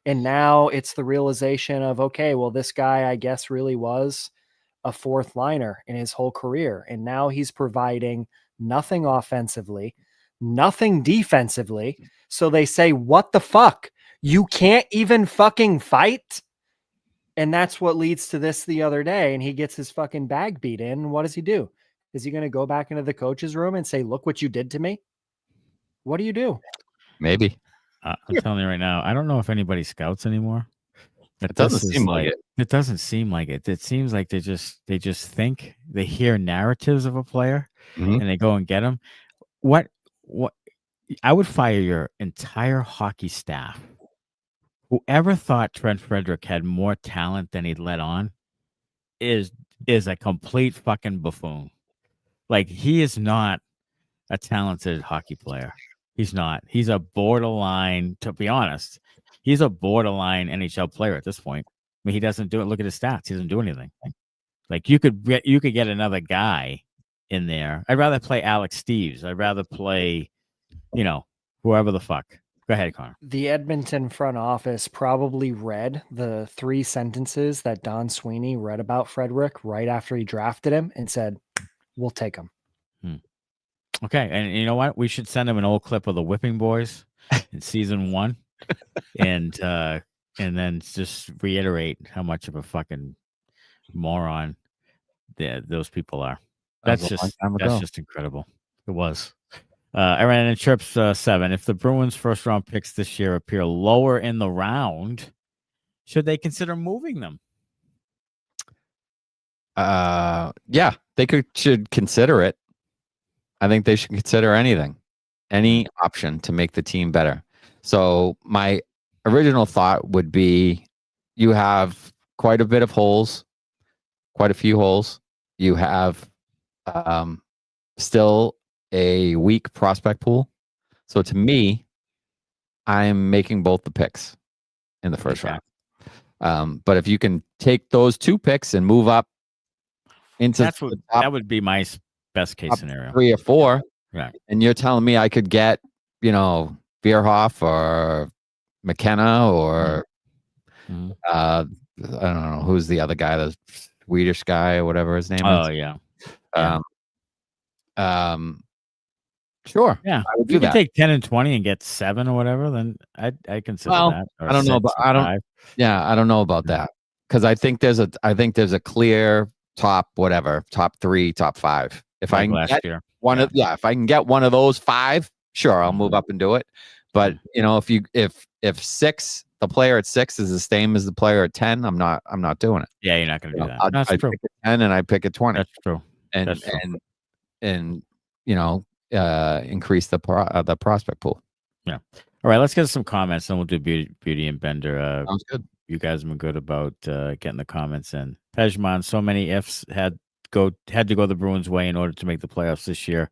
And now it's the realization of, okay, well, this guy, I guess, really was a fourth liner in his whole career. And now he's providing nothing offensively, nothing defensively. So they say, what the fuck? You can't even fucking fight? And that's what leads to this the other day. And he gets his fucking bag beat in. And what does he do? Is he going to go back into the coach's room and say, look what you did to me? What do you do? Maybe. I'm telling you right now, I don't know if anybody scouts anymore. It doesn't seem like it. It doesn't seem like it. It seems like they just think, they hear narratives of a player and they go and get them. What I would fire your entire hockey staff. Whoever thought Trent Frederic had more talent than he'd let on is a complete fucking buffoon. Like, he is not a talented hockey player. He's not. He's a borderline, to be honest, he's a borderline NHL player at this point. I mean, he doesn't do it. Look at his stats. He doesn't do anything. Like, you could get another guy in there. I'd rather play Alex Steves. I'd rather play, whoever the fuck. Go ahead, Connor. The Edmonton front office probably read the 3 sentences that Don Sweeney read about Frederic right after he drafted him and said, we'll take him. Okay. And you know what? We should send him an old clip of the Whipping Boys in season 1 and then just reiterate how much of a fucking moron those people are. That's just incredible. It was. I ran in Chirps 7. If the Bruins' first round picks this year appear lower in the round, should they consider moving them? Yeah, they should consider it. I think they should consider any option to make the team better. So my original thought would be you have quite a bit of holes, quite a few holes. You have still a weak prospect pool. So to me, I'm making both the picks in the first round. But if you can take those 2 picks and move up into that would be my best case scenario. 3 or 4. Right. And you're telling me I could get, Bierhoff or McKenna or I don't know who's the other guy, the Swedish guy or whatever his name is. Oh yeah. Sure. Yeah. I would do that. Take 10 and 20 and get 7 or whatever, then I consider that. I don't know, but I don't know about that. Because I think there's a clear top 3, top 5. If I can get if I can get one of those 5, sure, I'll move up and do it. But if 6, the player at 6 is the same as the player at 10, I'm not doing it. Yeah, you're not going to do that. That's true. Pick a 10 and I pick a 20. That's true. And increase the prospect pool. Yeah. All right, let's get some comments, and we'll do Beauty and Bender. Sounds good. You guys have been good about getting the comments in. Pejman, so many ifs had to go the Bruins' way in order to make the playoffs this year.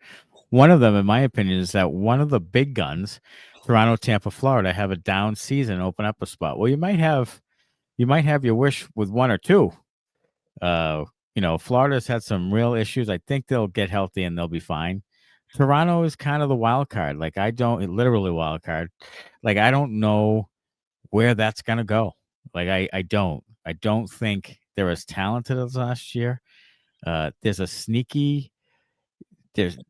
One of them, in my opinion, is that one of the big guns, Toronto, Tampa, Florida, have a down season and open up a spot. Well, you might have your wish with 1 or 2. Florida's had some real issues. I think they'll get healthy and they'll be fine. Toronto is kind of the wild card. Like, literally wild card. Like, I don't know where that's going to go. Like I don't think they're as talented as last year. There's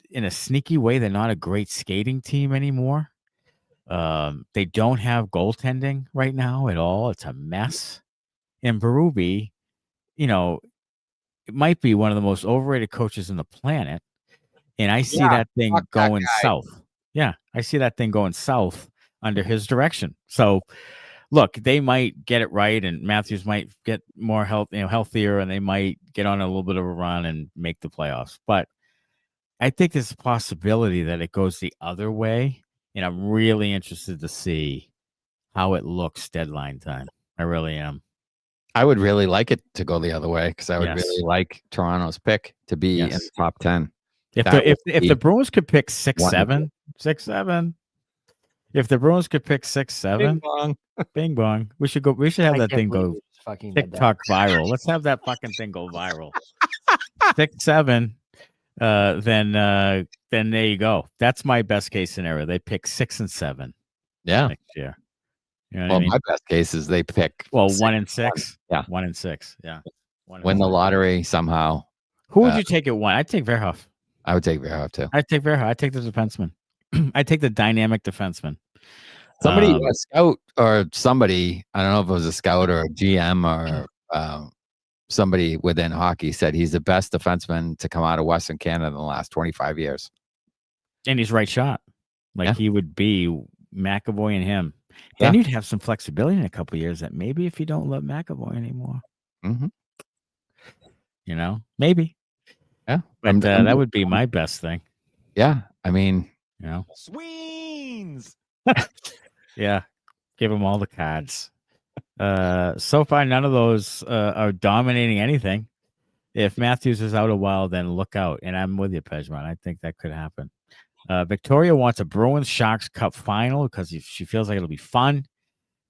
in a sneaky way, they're not a great skating team anymore. They don't have goaltending right now at all. It's a mess. And Berube, it might be one of the most overrated coaches on the planet. And I see that thing going south. Yeah, I see that thing going south under his direction. So, look, they might get it right, and Matthews might get more healthier, and they might get on a little bit of a run and make the playoffs. But I think there's a possibility that it goes the other way, and I'm really interested to see how it looks deadline time. I really am. I would really like it to go the other way because I would really like Toronto's pick to be in the top 10. If the Bruins could pick 6-7, if the Bruins could pick 6-7, bing bong. We should have that thing go TikTok viral. Let's have that fucking thing go viral. 6-7. Then there you go. That's my best case scenario. They pick 6 and 7. Yeah. Next year. You know what I mean? My best case is they pick 1 and 6. Yeah. 1 and 6. Yeah. Win the lottery somehow. Who would you take at 1? I'd take Verhoff. I would take Verhoff too. I'd take Verhoff. I'd take the defenseman. I'd take the dynamic defenseman. Somebody, a scout or somebody, I don't know if it was a scout or a GM or somebody within hockey said he's the best defenseman to come out of Western Canada in the last 25 years. And he's right shot. He would be McAvoy and him. Then you'd have some flexibility in a couple of years that maybe if you don't love McAvoy anymore. Mm-hmm. Maybe. Yeah. But that would be my best thing. Yeah. I mean, Sweens. Yeah. Give them all the cards. So far, none of those are dominating anything. If Matthews is out a while, then look out. And I'm with you, Pejman. I think that could happen. Victoria wants a Bruins Sharks Cup final because she feels like it'll be fun.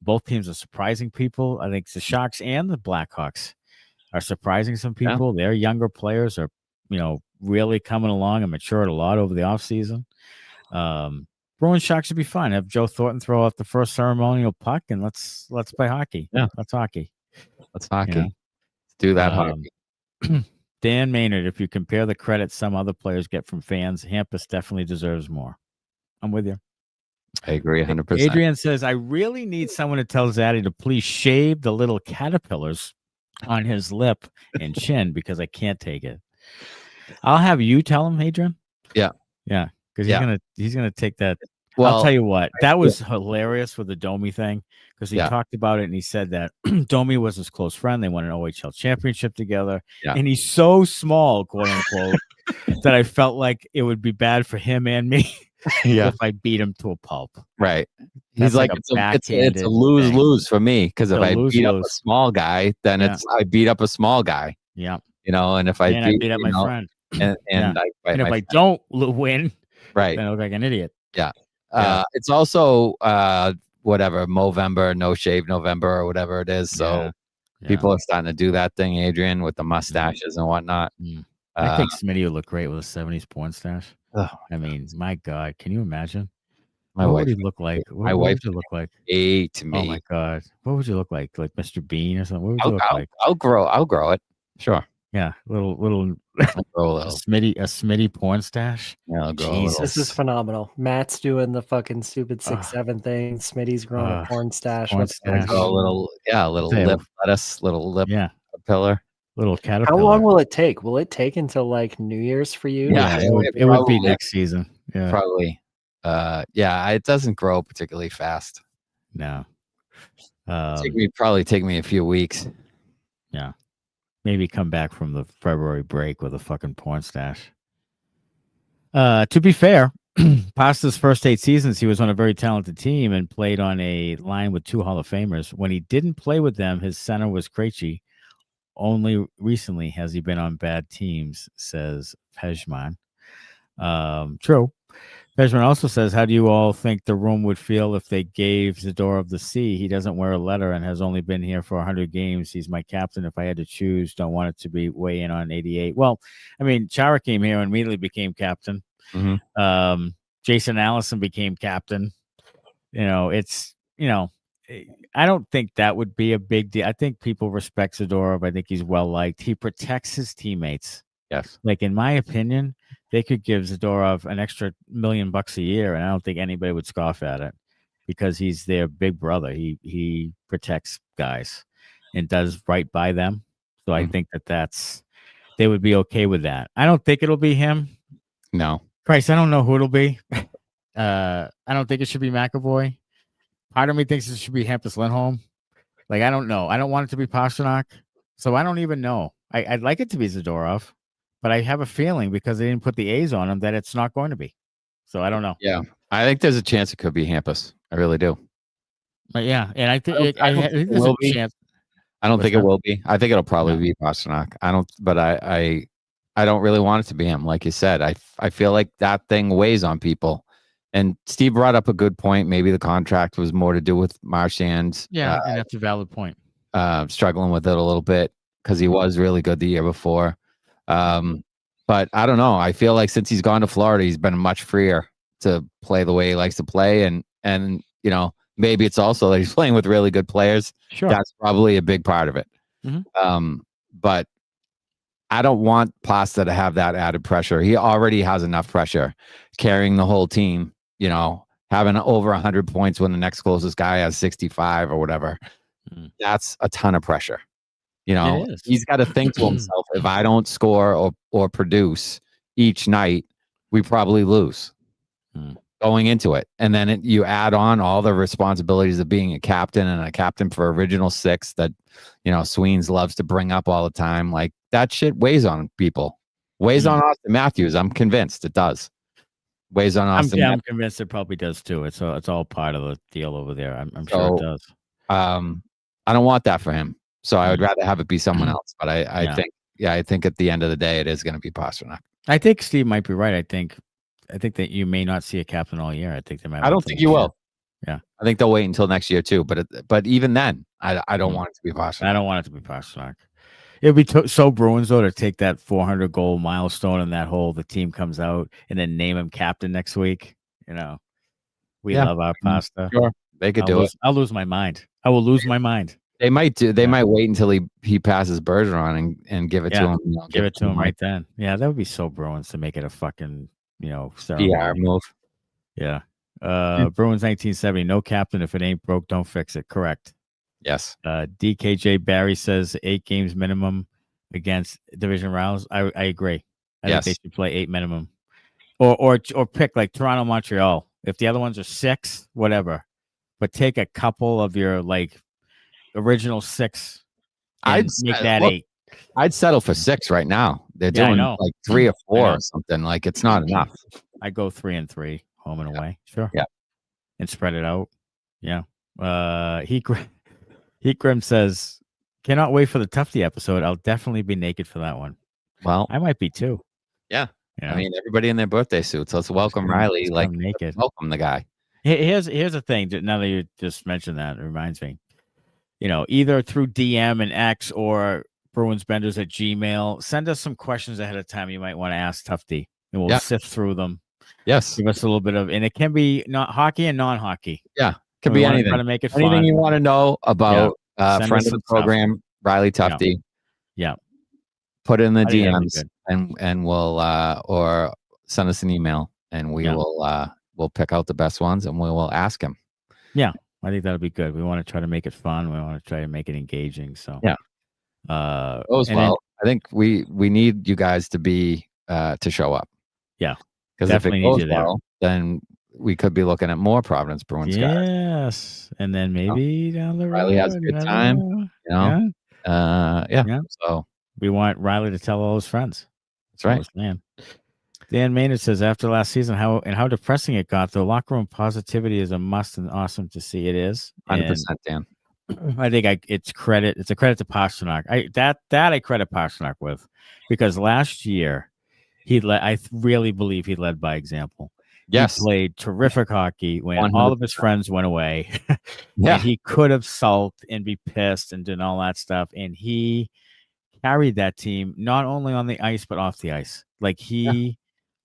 Both teams are surprising people. I think the Sharks and the Blackhawks are surprising some people. Their younger players are, really coming along and matured a lot over the offseason. Bruins Sharks should be fun. Have Joe Thornton throw out the first ceremonial puck and let's play hockey. Yeah, let's hockey. Let's hockey. Let's do that hockey. Dan Maynard, if you compare the credit some other players get from fans, Hampus definitely deserves more. I'm with you. I agree 100%. Adrian says, I really need someone to tell Zaddy to please shave the little caterpillars on his lip and chin because I can't take it. I'll have you tell him, Adrian. Yeah. Yeah. Because he's gonna take that. Well, I'll tell you what, that was hilarious with the Domi thing because he talked about it and he said that Domi was his close friend. They won an OHL championship together, and he's so small, quote unquote, that I felt like it would be bad for him and me if I beat him to a pulp. Right. That's He's like it's a lose-lose for me because if I beat up a small guy, then I beat up a small guy. Yeah. And if I beat up my friend, and if I don't win, right, then I look like an idiot. Yeah. It's also whatever Movember, no shave November or whatever it is. So people are starting to do that thing, Adrian, with the mustaches and whatnot. I think Smitty would look great with a 70s porn stash. I mean, my God, can you imagine? What would he look like? What would you look like? To me. Oh my God, what would you look like? Like Mr. Bean or something? What would you look like? I'll grow it. Sure. Yeah, little Smitty porn stash. Yeah, I'll grow Jesus, this is phenomenal. Matt's doing the fucking stupid 6'7" thing. Smitty's growing a porn stash. A little lip lettuce, little lip pillar, little caterpillar. How long will it take? Will it take until like New Year's for you? Yeah, it would be next season. Yeah, probably. It doesn't grow particularly fast. No. Probably take me a few weeks. Yeah. Maybe come back from the February break with a fucking porn stash. To be fair, Pasta's first 8 seasons, he was on a very talented team and played on a line with 2 Hall of Famers. When he didn't play with them, his center was Krejci. Only recently has he been on bad teams, says Pejman. True. Pejman also says, how do you all think the room would feel if they gave Zadorov the C? He doesn't wear a letter and has only been here for 100 games. He's my captain. If I had to choose, don't want it to be weigh in on 88. Well, I mean, Chara came here and immediately became captain. Mm-hmm. Jason Allison became captain. It's I don't think that would be a big deal. I think people respect Zadorov. I think he's well liked. He protects his teammates. Yes. Like, in my opinion, they could give Zadorov an extra $1 million a year, and I don't think anybody would scoff at it because he's their big brother. He protects guys and does right by them. So I think they would be okay with that. I don't think it'll be him. No. Christ, I don't know who it'll be. I don't think it should be McAvoy. Part of me thinks it should be Hampus Lindholm. Like, I don't know. I don't want it to be Pastrnak. So I don't even know. I'd like it to be Zadorov, but I have a feeling because they didn't put the A's on him that it's not going to be. So I don't know. Yeah. I think there's a chance it could be Hampus. I really do. But yeah, and I think there's a chance. I don't think it will be. I think it'll probably be Pastrnak. I don't really want it to be him. Like you said, I feel like that thing weighs on people. And Steve brought up a good point. Maybe the contract was more to do with Marchand. Yeah, and that's a valid point. Struggling with it a little bit because he was really good the year before. But I don't know. I feel like since he's gone to Florida, he's been much freer to play the way he likes to play. And maybe it's also that he's playing with really good players. Sure. That's probably a big part of it. But I don't want Pasta to have that added pressure. He already has enough pressure carrying the whole team, having over 100 points when the next closest guy has 65 or whatever. That's a ton of pressure. He's got to think to himself, if I don't score or produce each night, we probably lose going into it. And then you add on all the responsibilities of being a captain and a captain for original six that, Sweens loves to bring up all the time. Like, that shit weighs on people. Weighs on Austin Matthews. I'm convinced it does. Weighs on Austin. I'm convinced it probably does too. It's all part of the deal over there. I'm sure it does. I don't want that for him. So I would rather have it be someone else. But I think at the end of the day, it is going to be Pastrnak. I think Steve might be right. I think that you may not see a captain all year. I think they might. I don't think you will. Yeah, I think they'll wait until next year too. But even then, I don't want it to be Pastrnak. I don't want it to be Pastrnak. It'd be so Bruins though to take that 400 goal milestone and that whole the team comes out and then name him captain next week. We love our pasta. Sure, they could do it. I'll lose my mind. I will lose my mind. They might do. They might wait until he passes Bergeron and give it to him. Give it to him right then. Yeah, that would be so Bruins to make it a fucking PR move. Yeah. Bruins 1970. No captain. If it ain't broke, don't fix it. Correct. Yes. DKJ Barry says 8 games minimum against division rivals. I agree. I think they should play 8 minimum, or pick like Toronto, Montreal. If the other ones are 6, whatever, but take a couple of your original 6. I'd make that 8. I'd settle for 6 right now. They're doing like 3 or 4 or something. Like, it's not enough. I go 3 and 3 home and away. Sure. Yeah. And spread it out. Yeah. Heat Grim says, cannot wait for the Tufty episode. I'll definitely be naked for that one. Well, I might be too. Yeah. I mean, everybody in their birthday suits. Let's welcome Riley. Like, naked. Welcome the guy. Here's the thing. Now that you just mentioned that, it reminds me. Either through DM and X or Bruins Benders at Gmail, send us some questions ahead of time you might want to ask Tufty, and we'll sift through them. Yes. Give us a little bit of, and it can be not hockey and non-hockey. Yeah. Could be anything. Try to make it anything fun. you want to know about friend of the program, Riley Tufty. Yeah. Put it in the DMs and we'll or send us an email and we'll pick out the best ones and we will ask him. Yeah. I think that'll be good. We want to try to make it fun. We want to try to make it engaging. So I think we need you guys to be to show up. Yeah. Because if it goes well, then we could be looking at more Providence Bruins guys. Yes. And then maybe down the road. Riley has a good time. So we want Riley to tell all his friends. That's right. Man. Dan Maynard says, after last season, how depressing it got, the locker room positivity is a must and awesome to see. It is 100%, Dan. I think it's a credit to Pastrnak. I credit Pastrnak with, because last year I really believe he led by example. Yes. He played terrific hockey when 100%. All of his friends went away. Yeah. And he could have sulked and be pissed and done all that stuff. And he carried that team not only on the ice, but off the ice. Like, he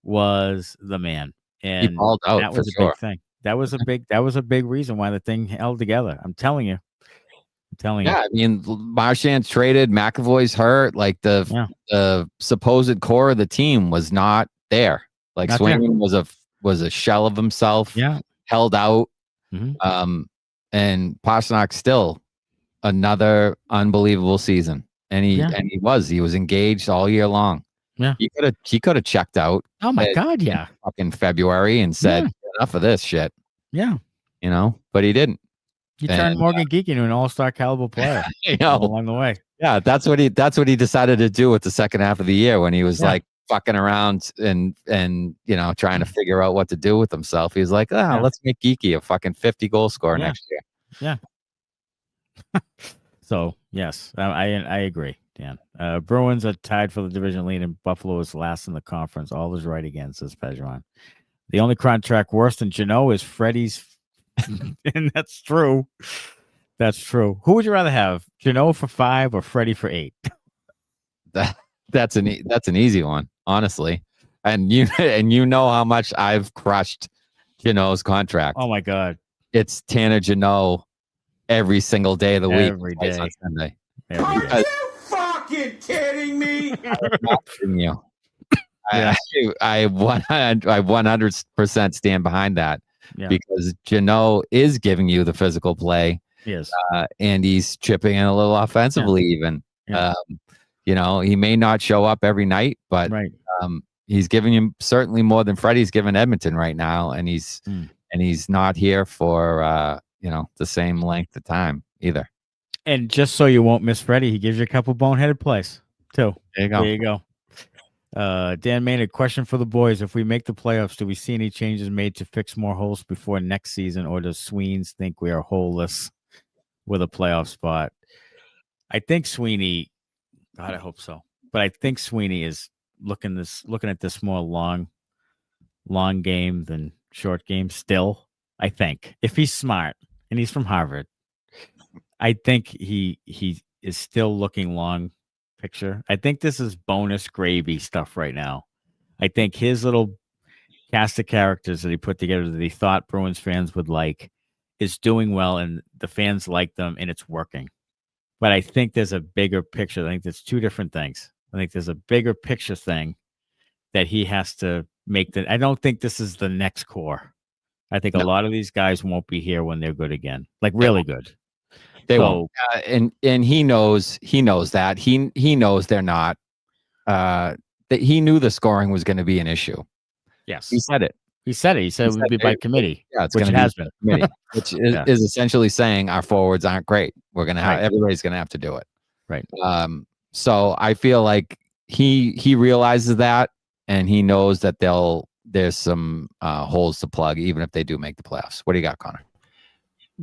was the man. And he balled out, that was a big thing. That was a big reason why the thing held together. I'm telling you. Yeah, I mean, Marchand's traded, McAvoy's hurt. Like the supposed core of the team was not there. Like Swayman was a shell of himself. Yeah, held out. Mm-hmm. And Pastrnak still another unbelievable season. And he was engaged all year long. Yeah, he could have checked out. Oh my God, yeah. Fucking February and said enough of this shit. Yeah, but he didn't. He turned Morgan Geekie into an all-star caliber player along the way. Yeah, that's what he decided to do with the second half of the year when he was like fucking around and trying to figure out what to do with himself. He was like, let's make Geekie a fucking 50 goal scorer next year. Yeah. So yes, I agree, Dan. Bruins are tied for the division lead, and Buffalo is last in the conference. All is right again, says Pejman. The only contract worse than Jeannot is Freddie's. And that's true. That's true. Who would you rather have, Jeannot for 5 or Freddie for 8? That's an easy one, honestly. And you know how much I've crushed Jeannot's contract. Oh my God, it's Tanner Jeannot every single day of the week. Every day on Sunday. Are you fucking kidding me? You. I 100% stand behind that. Yeah. Because Jeannot is giving you the physical play. Yes. And he's chipping in a little offensively even. Yeah. He may not show up every night, but he's giving you certainly more than Freddie's given Edmonton right now. And he's not here for the same length of time either. And just so you won't miss Freddie, he gives you a couple boneheaded plays too. There you go. Dan Maynard, question for the boys. If we make the playoffs, do we see any changes made to fix more holes before next season, or does Sweens think we are holeless with a playoff spot? I think Sweeney, God, I hope so. But I think Sweeney is looking at this more long game than short game still. I think if he's smart and he's from Harvard, I think he is still looking long picture. I think this is bonus gravy stuff right now. I think his little cast of characters that he put together that he thought Bruins fans would like is doing well, and the fans like them, and it's working. But I think there's a bigger picture. I think there's two different things. I think there's a bigger picture thing that he has to make. I don't think this is the next core. I think a lot of these guys won't be here when they're good again, like really good. They won't. And he knows that. He knows they're not. That he knew the scoring was going to be an issue. Yes. He said it. He said it would be by committee. Yeah, it's going to be committee, which is essentially saying our forwards aren't great. We're going to have everybody's going to have to do it. Right. So I feel like he realizes that, and he knows that there's some holes to plug even if they do make the playoffs. What do you got, Connor?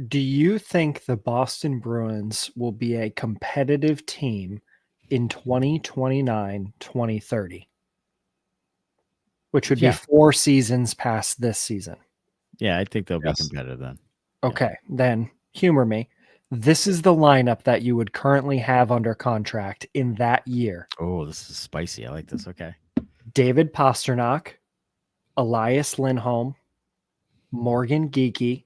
Do you think the Boston Bruins will be a competitive team in 2029, 2030? Which would be 4 seasons past this season. Yeah, I think they'll be competitive then. Okay, then humor me. This is the lineup that you would currently have under contract in that year. Oh, this is spicy. I like this. Okay. David Pastrnak, Elias Lindholm, Morgan Geekie,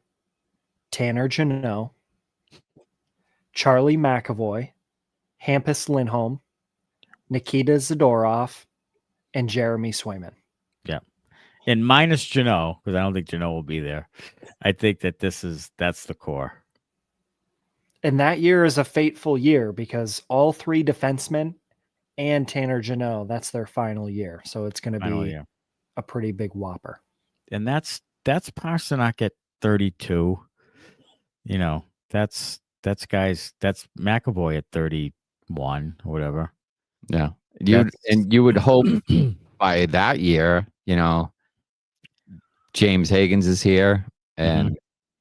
Tanner Jeannot, Charlie McAvoy, Hampus Lindholm, Nikita Zadorov, and Jeremy Swayman. Yeah. And minus Jeannot, because I don't think Jeannot will be there. I think that that's the core. And that year is a fateful year because all 3 defensemen and Tanner Jeannot, that's their final year. So it's going to be a pretty big whopper. And that's Pastrnak at 32. That's McAvoy at 31 or whatever. Yeah. You would hope by that year, James Higgins is here and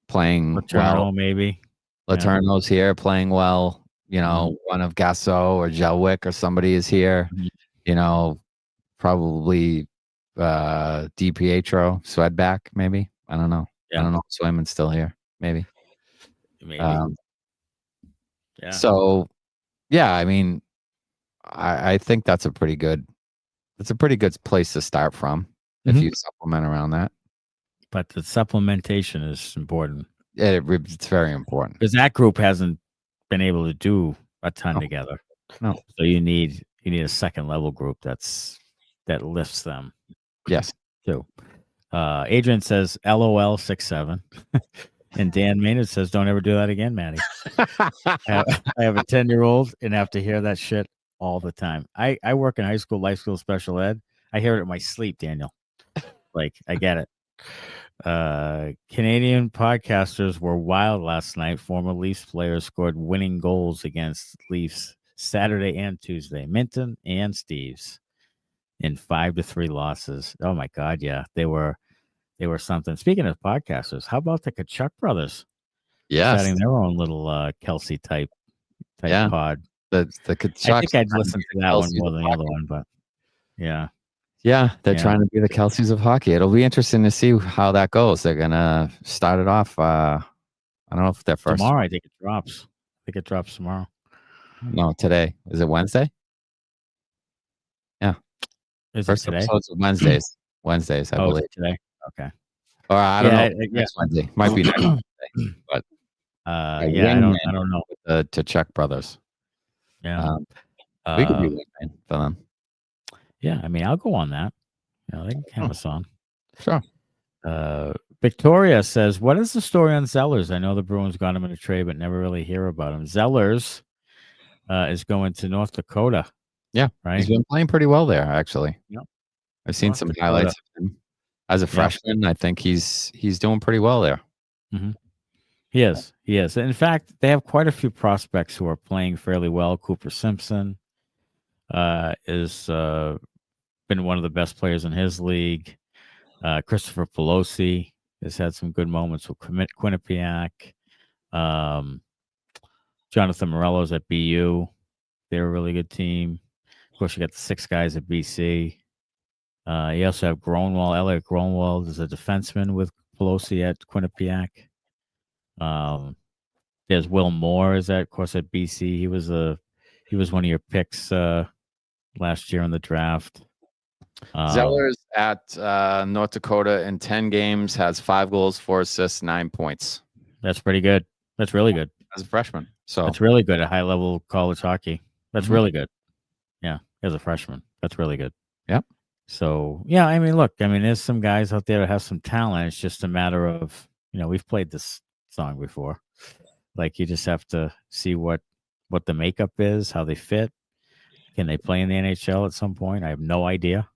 playing well. Maybe. Letourneau's here playing well. One of Gasso or Jelwick or somebody is here. Probably DiPietro, Swedback, maybe. I don't know. Yeah. I don't know if Swayman's still here. Maybe. Yeah. So, I mean, I think that's a pretty good place to start from if you supplement around that. But the supplementation is important. It's very important. Because that group hasn't been able to do a ton together. No. So you need a second level group that lifts them. Yes. Too. Adrian says LOL 6-7. And Dan Maynard says, don't ever do that again, Maddie. I have a 10-year-old and have to hear that shit all the time. I work in high school, life school, special ed. I hear it in my sleep, Daniel. Like, I get it. Canadian podcasters were wild last night. Former Leafs players scored winning goals against Leafs Saturday and Tuesday. Minton and Steves in 5-3 losses. Oh my God, yeah, they were something. Speaking of podcasters, how about the Kachuk brothers? Yes, starting their own little Kelsey type pod. The Kachuk. I think I'd listen to that one more than the other one, but yeah. Yeah, they're trying to be the Kelseys of hockey. It'll be interesting to see how that goes. They're gonna start it off. I don't know if they're first tomorrow. I think it drops. Tomorrow. No, today. Is it Wednesday? Yeah. Is first it today? episode's Wednesdays. Wednesdays, I believe. Today. Okay. Or I don't know. Next Wednesday might be next Wednesday, but I don't know. The Tkachuk brothers. Yeah. We could be win for them. Yeah, I mean, I'll go on that. They can have us on. Sure. Victoria says, what is the story on Zellers? I know the Bruins got him in a trade, but never really hear about him. Zellers is going to North Dakota. Yeah, right. He's been playing pretty well there, actually. Yep. I've seen some highlights of him. As a freshman, I think he's doing pretty well there. Mm-hmm. He is. In fact, they have quite a few prospects who are playing fairly well. Cooper Simpson is been one of the best players in his league. Christopher Pelosi has had some good moments with Quinnipiac. Jonathan Morello's at BU. They're a really good team. Of course, you got the 6 guys at BC. You also have Gronwald. Elliot Gronwald is a defenseman with Pelosi at Quinnipiac. There's Will Moore is at BC. He was one of your picks last year in the draft. Zellers at North Dakota in 10 games has 5 goals, 4 assists, 9 points. That's pretty good. That's really good as a freshman. So that's really good at high level college hockey. That's really good. Yeah, as a freshman, that's really good. Yep. So yeah, I mean, look, there's some guys out there that have some talent. It's just a matter of we've played this song before. Like, you just have to see what the makeup is, how they fit. Can they play in the NHL at some point? I have no idea.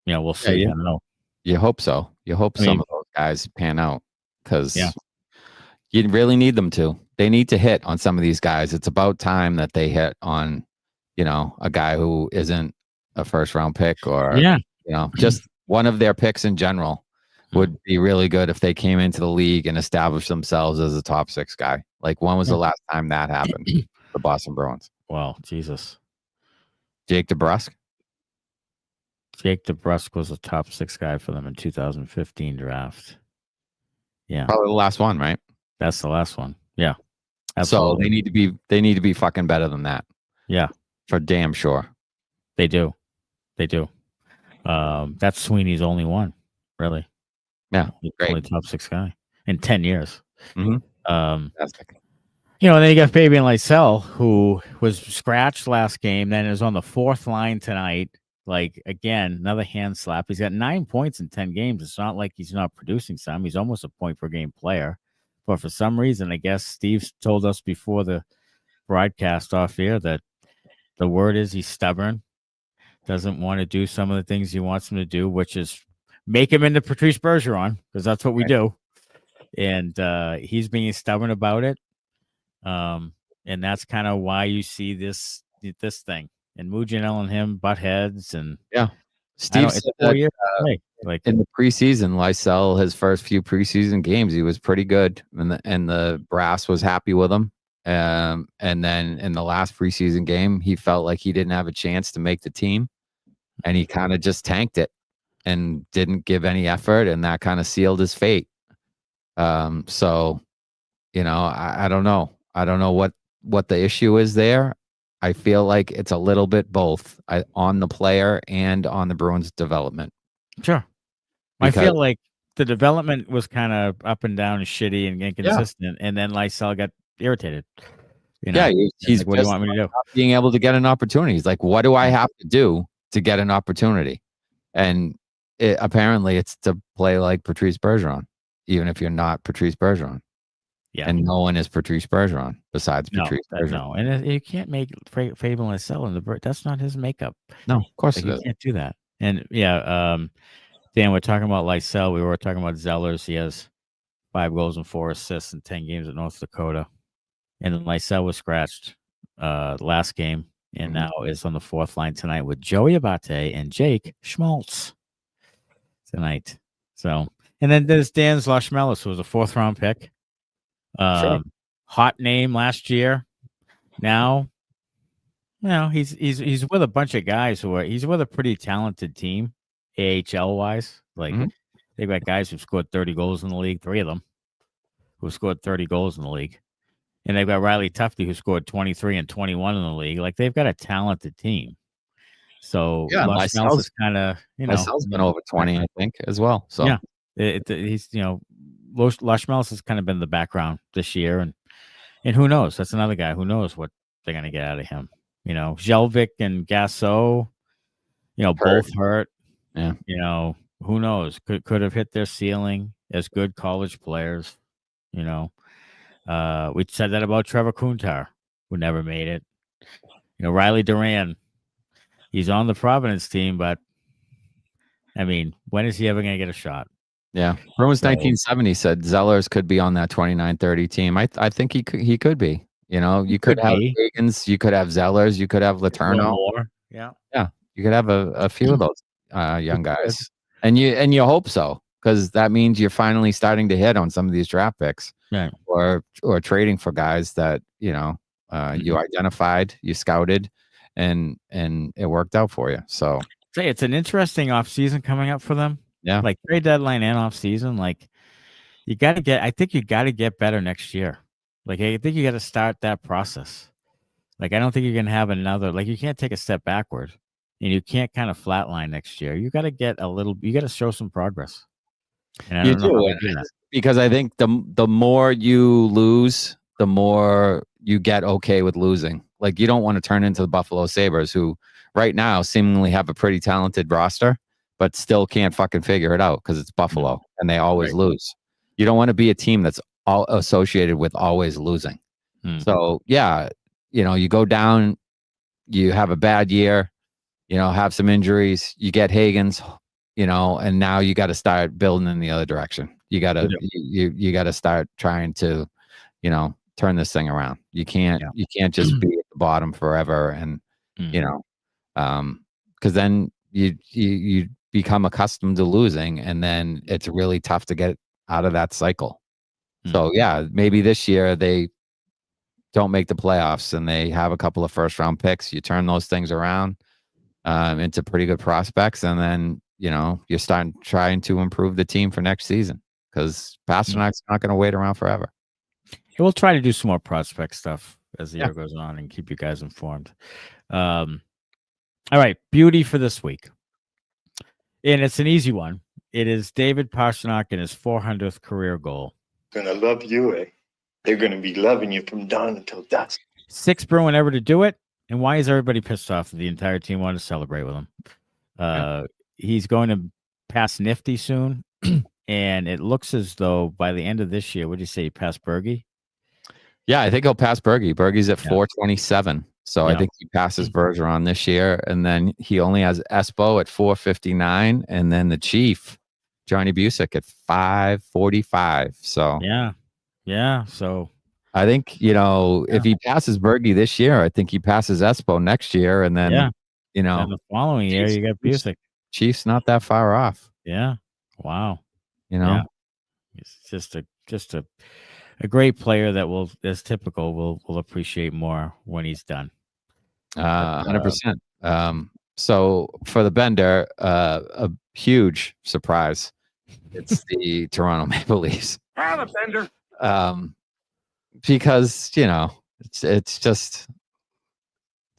We'll see. Yeah. I don't know. You hope so. You hope some of those guys pan out because you really need them to. They need to hit on some of these guys. It's about time that they hit on, a guy who isn't a first round pick or, just one of their picks in general would be really good if they came into the league and established themselves as a top 6 guy. Like, when was the last time that happened? The Boston Bruins. Well, Jesus. Jake DeBrusk. Jake DeBrusk was a top 6 guy for them in 2015 draft. Yeah. Probably the last one, right? That's the last one. Yeah. Absolutely. So they need to be fucking better than that. Yeah. For damn sure. They do. That's Sweeney's only one, really. Yeah. Great. Only top 6 guy in 10 years. Mm-hmm. And then you got Fabian Lysell, who was scratched last game, then is on the 4th line tonight. Like, again, another hand slap. He's got 9 points in 10 games. It's not like he's not producing some. He's almost a point per game player. But for some reason, I guess Steve told us before the broadcast off air that the word is he's stubborn, doesn't want to do some of the things he wants him to do, which is make him into Patrice Bergeron, because that's what we do. And he's being stubborn about it. And that's kind of why you see this thing. And Mujanel and him butt heads. And Steve said that, in the preseason, Lysell, his first few preseason games, he was pretty good, and the brass was happy with him. And then in the last preseason game, he felt like he didn't have a chance to make the team, and he kind of just tanked it and didn't give any effort, and that kind of sealed his fate. So, I don't know. I don't know what the issue is there. I feel like it's a little bit both on the player and on the Bruins development. Sure. I feel like the development was kind of up and down and shitty and inconsistent, and then Lysell got irritated. Yeah, he's like, what do you want me to do? Being able to get an opportunity. He's like, what do I have to do to get an opportunity? And apparently it's to play like Patrice Bergeron, even if you're not Patrice Bergeron. Yeah. And no one is Patrice Bergeron besides Patrice Bergeron. No, and you can't make Fabian Lysell in the that's not his makeup. No, of course you can't do that. And Dan, we're talking about Lysell. We were talking about Zellers. He has 5 goals and 4 assists in 10 games at North Dakota. And then Lysell was scratched last game and now is on the 4th line tonight with Joey Abate and Jake Schmaltz tonight. So, and then there's Dan Zlashmelis, who was a 4th round pick. Hot name last year. Now, he's with a bunch of guys he's with a pretty talented team, AHL wise. Like they've got guys who've scored 30 goals in the league, 3 of them who scored 30 goals in the league. And they've got Riley Tufte, who scored 23 and 21 in the league. Like, they've got a talented team. So, Lysell is kind of, Lysell's been over 20, I think, as well. So, yeah, he's, Lashmelis has kind of been in the background this year. And who knows? That's another guy. Who knows what they're going to get out of him? Jelvik and Gasso, both hurt. Yeah. Who knows? Could have hit their ceiling as good college players, We said that about Trevor Kuntar, who never made it. Riley Duran, he's on the Providence team, but I mean, when is he ever going to get a shot? Yeah. Bruins 1970 said Zellers could be on that 29-30 team. I think he could be. You could have Higgins, you could have Zellers, you could have Letourneau. Yeah. Yeah. You could have a few of those young guys. And you hope so, because that means you're finally starting to hit on some of these draft picks. Right. Or trading for guys that, you identified, you scouted, and it worked out for you. So it's an interesting offseason coming up for them. Yeah. Like trade deadline and offseason. Like I think you got to get better next year. Like, I think you got to start that process. Like, I don't think you're going to have another, like, you can't take a step backward and you can't kind of flatline next year. You got to get you got to show some progress. And you do because I think the more you lose, the more you get okay with losing. Like, you don't want to turn into the Buffalo Sabres, who right now seemingly have a pretty talented roster, but still can't fucking figure it out because it's Buffalo and they always lose. You don't want to be a team that's all associated with always losing. So yeah, you go down, you have a bad year, have some injuries, you get Higgins, and now you got to start building in the other direction. You got to you got to start trying to, turn this thing around. You can't just be at the bottom forever, and because then you become accustomed to losing, and then it's really tough to get out of that cycle. So yeah, maybe this year they don't make the playoffs and they have a couple of 1st-round picks. You turn those things around into pretty good prospects, and then you're trying to improve the team for next season, because Pasternak's not going to wait around forever. We'll try to do some more prospect stuff as the year goes on and keep you guys informed. All right, beauty for this week, and it's an easy one. It is David Pastrnak and his 400th career goal. Gonna love you, eh? They're gonna be loving you from dawn until dusk. 6th Bruin ever to do it, and why is everybody pissed off that the entire team wanted to celebrate with him? He's going to pass Nifty soon, and it looks as though by the end of this year, would you say he passed Bergie? Yeah, I think he'll pass Bergie. Bergie's at 427, so I think he passes Bergeron this year, and then he only has Espo at 459, and then the Chief, Johnny Busick, at 545. So yeah. So I think if he passes Bergie this year, I think he passes Espo next year, and then and the following year you got Busick. Chief's not that far off. Yeah. Wow. It's just a great player that will, as typical, will appreciate more when he's done. 100%. So for the Bender, a huge surprise. It's the Toronto Maple Leafs. The Bender. Because it's just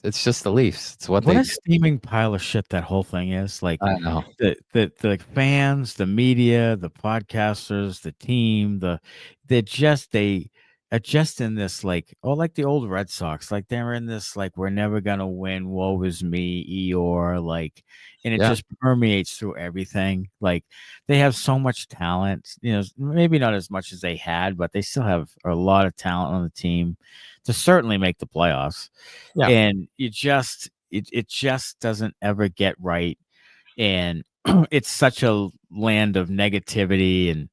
It's just the Leafs. It's what What they a do. steaming pile of shit that whole thing is. Like I know. the fans, the media, the podcasters, the team, they are just in this like the old Red Sox. Like they're in this like we're never gonna win. Woe is me, Eeyore. Like, and it just permeates through everything. Like they have so much talent. Maybe not as much as they had, but they still have a lot of talent on the team to certainly make the playoffs. Yeah. And it just doesn't ever get right. And it's such a land of negativity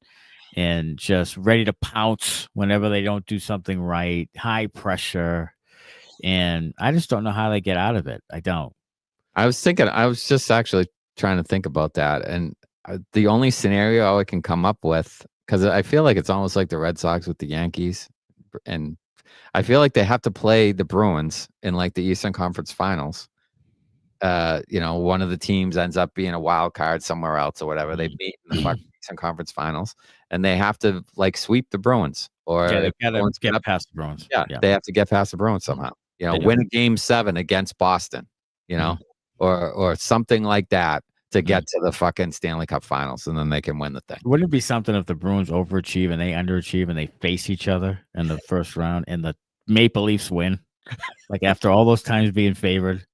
and just ready to pounce whenever they don't do something right, high pressure. And I just don't know how they get out of it. I don't. I was just actually trying to think about that. And the only scenario I can come up with, because I feel like it's almost like the Red Sox with the Yankees. And I feel like they have to play the Bruins in like the Eastern Conference Finals. One of the teams ends up being a wild card somewhere else or whatever. They meet in the Eastern Conference Finals, and they have to like sweep the Bruins, or they got to Bruins get past the Bruins. Yeah, they have to get past the Bruins somehow. Win a Game 7 against Boston. Or something like that to get to the fucking Stanley Cup Finals, and then they can win the thing. Wouldn't it be something if the Bruins overachieve and they underachieve and they face each other in the first round and the Maple Leafs win? Like after all those times being favored,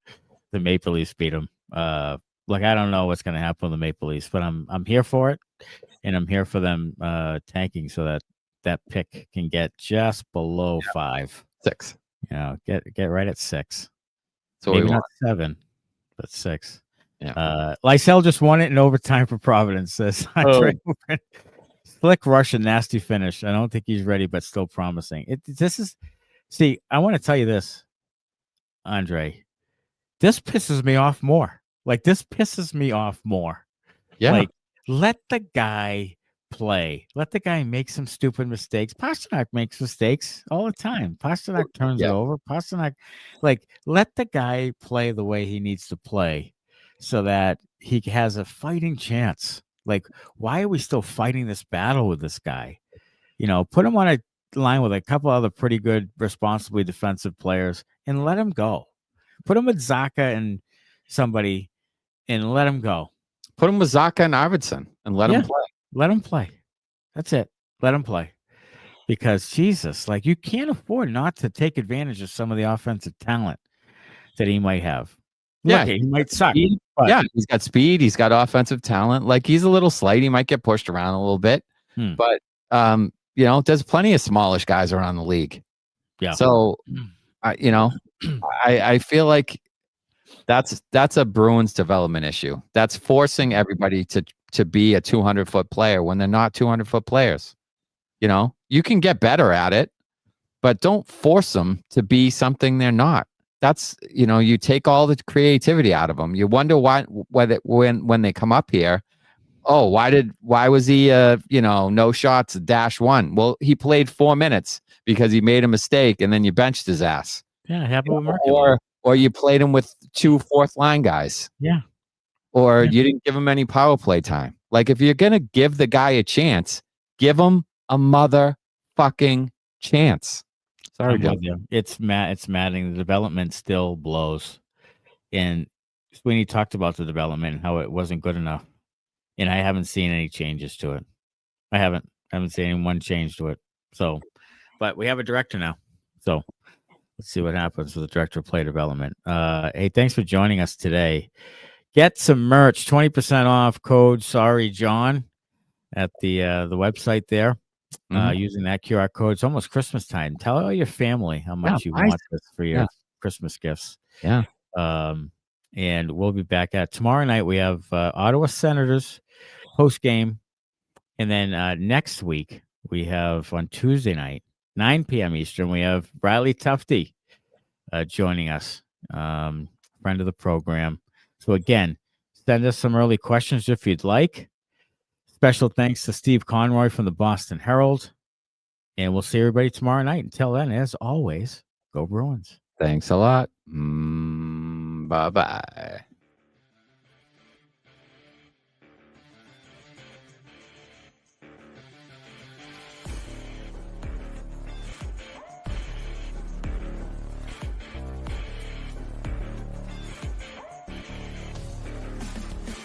the Maple Leafs beat them. I don't know what's going to happen with the Maple Leafs, but I'm here for it, and I'm here for them tanking so that pick can get just below 5, 6. Get right at 6. So maybe we not want 7, but 6. Yeah. Lysell just won it in overtime for Providence. Says slick rush and nasty finish. I don't think he's ready, but still promising. I want to tell you this, Andre. This pisses me off more. Yeah. Like, let the guy play. Let the guy make some stupid mistakes. Pastrnak makes mistakes all the time. Pastrnak turns it over. Pastrnak, let the guy play the way he needs to play so that he has a fighting chance. Like, why are we still fighting this battle with this guy? Put him on a line with a couple other pretty good, responsibly defensive players and let him go. Put him with Zacha and somebody and let him go. Put him with Zacha and Arvidsson and let him play. Let him play. That's it. Let him play. Because Jesus, you can't afford not to take advantage of some of the offensive talent that he might have. Yeah, he might suck. Yeah, he's got speed. He's got offensive talent. He's a little slight. He might get pushed around a little bit. But, there's plenty of smallish guys around the league. Yeah. So, I feel like that's a Bruins development issue. That's forcing everybody to be a 200-foot player when they're not 200-foot players. You can get better at it, but don't force them to be something they're not. That's, you take all the creativity out of them. You wonder when they come up here, why was he, no shots, -1? Well, he played 4 minutes because he made a mistake and then you benched his ass. Yeah, it happened with Merkulov. Or you played him with 2 fourth-line guys. Yeah. Or you didn't give him any power play time. If you're going to give the guy a chance, give him a motherfucking chance. Sorry, Joe. It's maddening. The development still blows. And Sweeney talked about the development and how it wasn't good enough. And I haven't seen any changes to it. I haven't seen one change to it. So, but we have a director now. So let's see what happens with the director of play development. Hey, thanks for joining us today. Get some merch, 20% off code Sorry John at the website there. Using that QR code. It's almost Christmas time. Tell all your family how much you want this for your Christmas gifts. Yeah. And we'll be back at tomorrow night. We have Ottawa Senators post game. And then next week we have on Tuesday night, 9 p.m. Eastern, we have Riley Tufte joining us, friend of the program. So again, send us some early questions if you'd like. Special thanks to Steve Conroy from the Boston Herald. And we'll see everybody tomorrow night. Until then, as always, go Bruins. Thanks a lot. Bye-bye.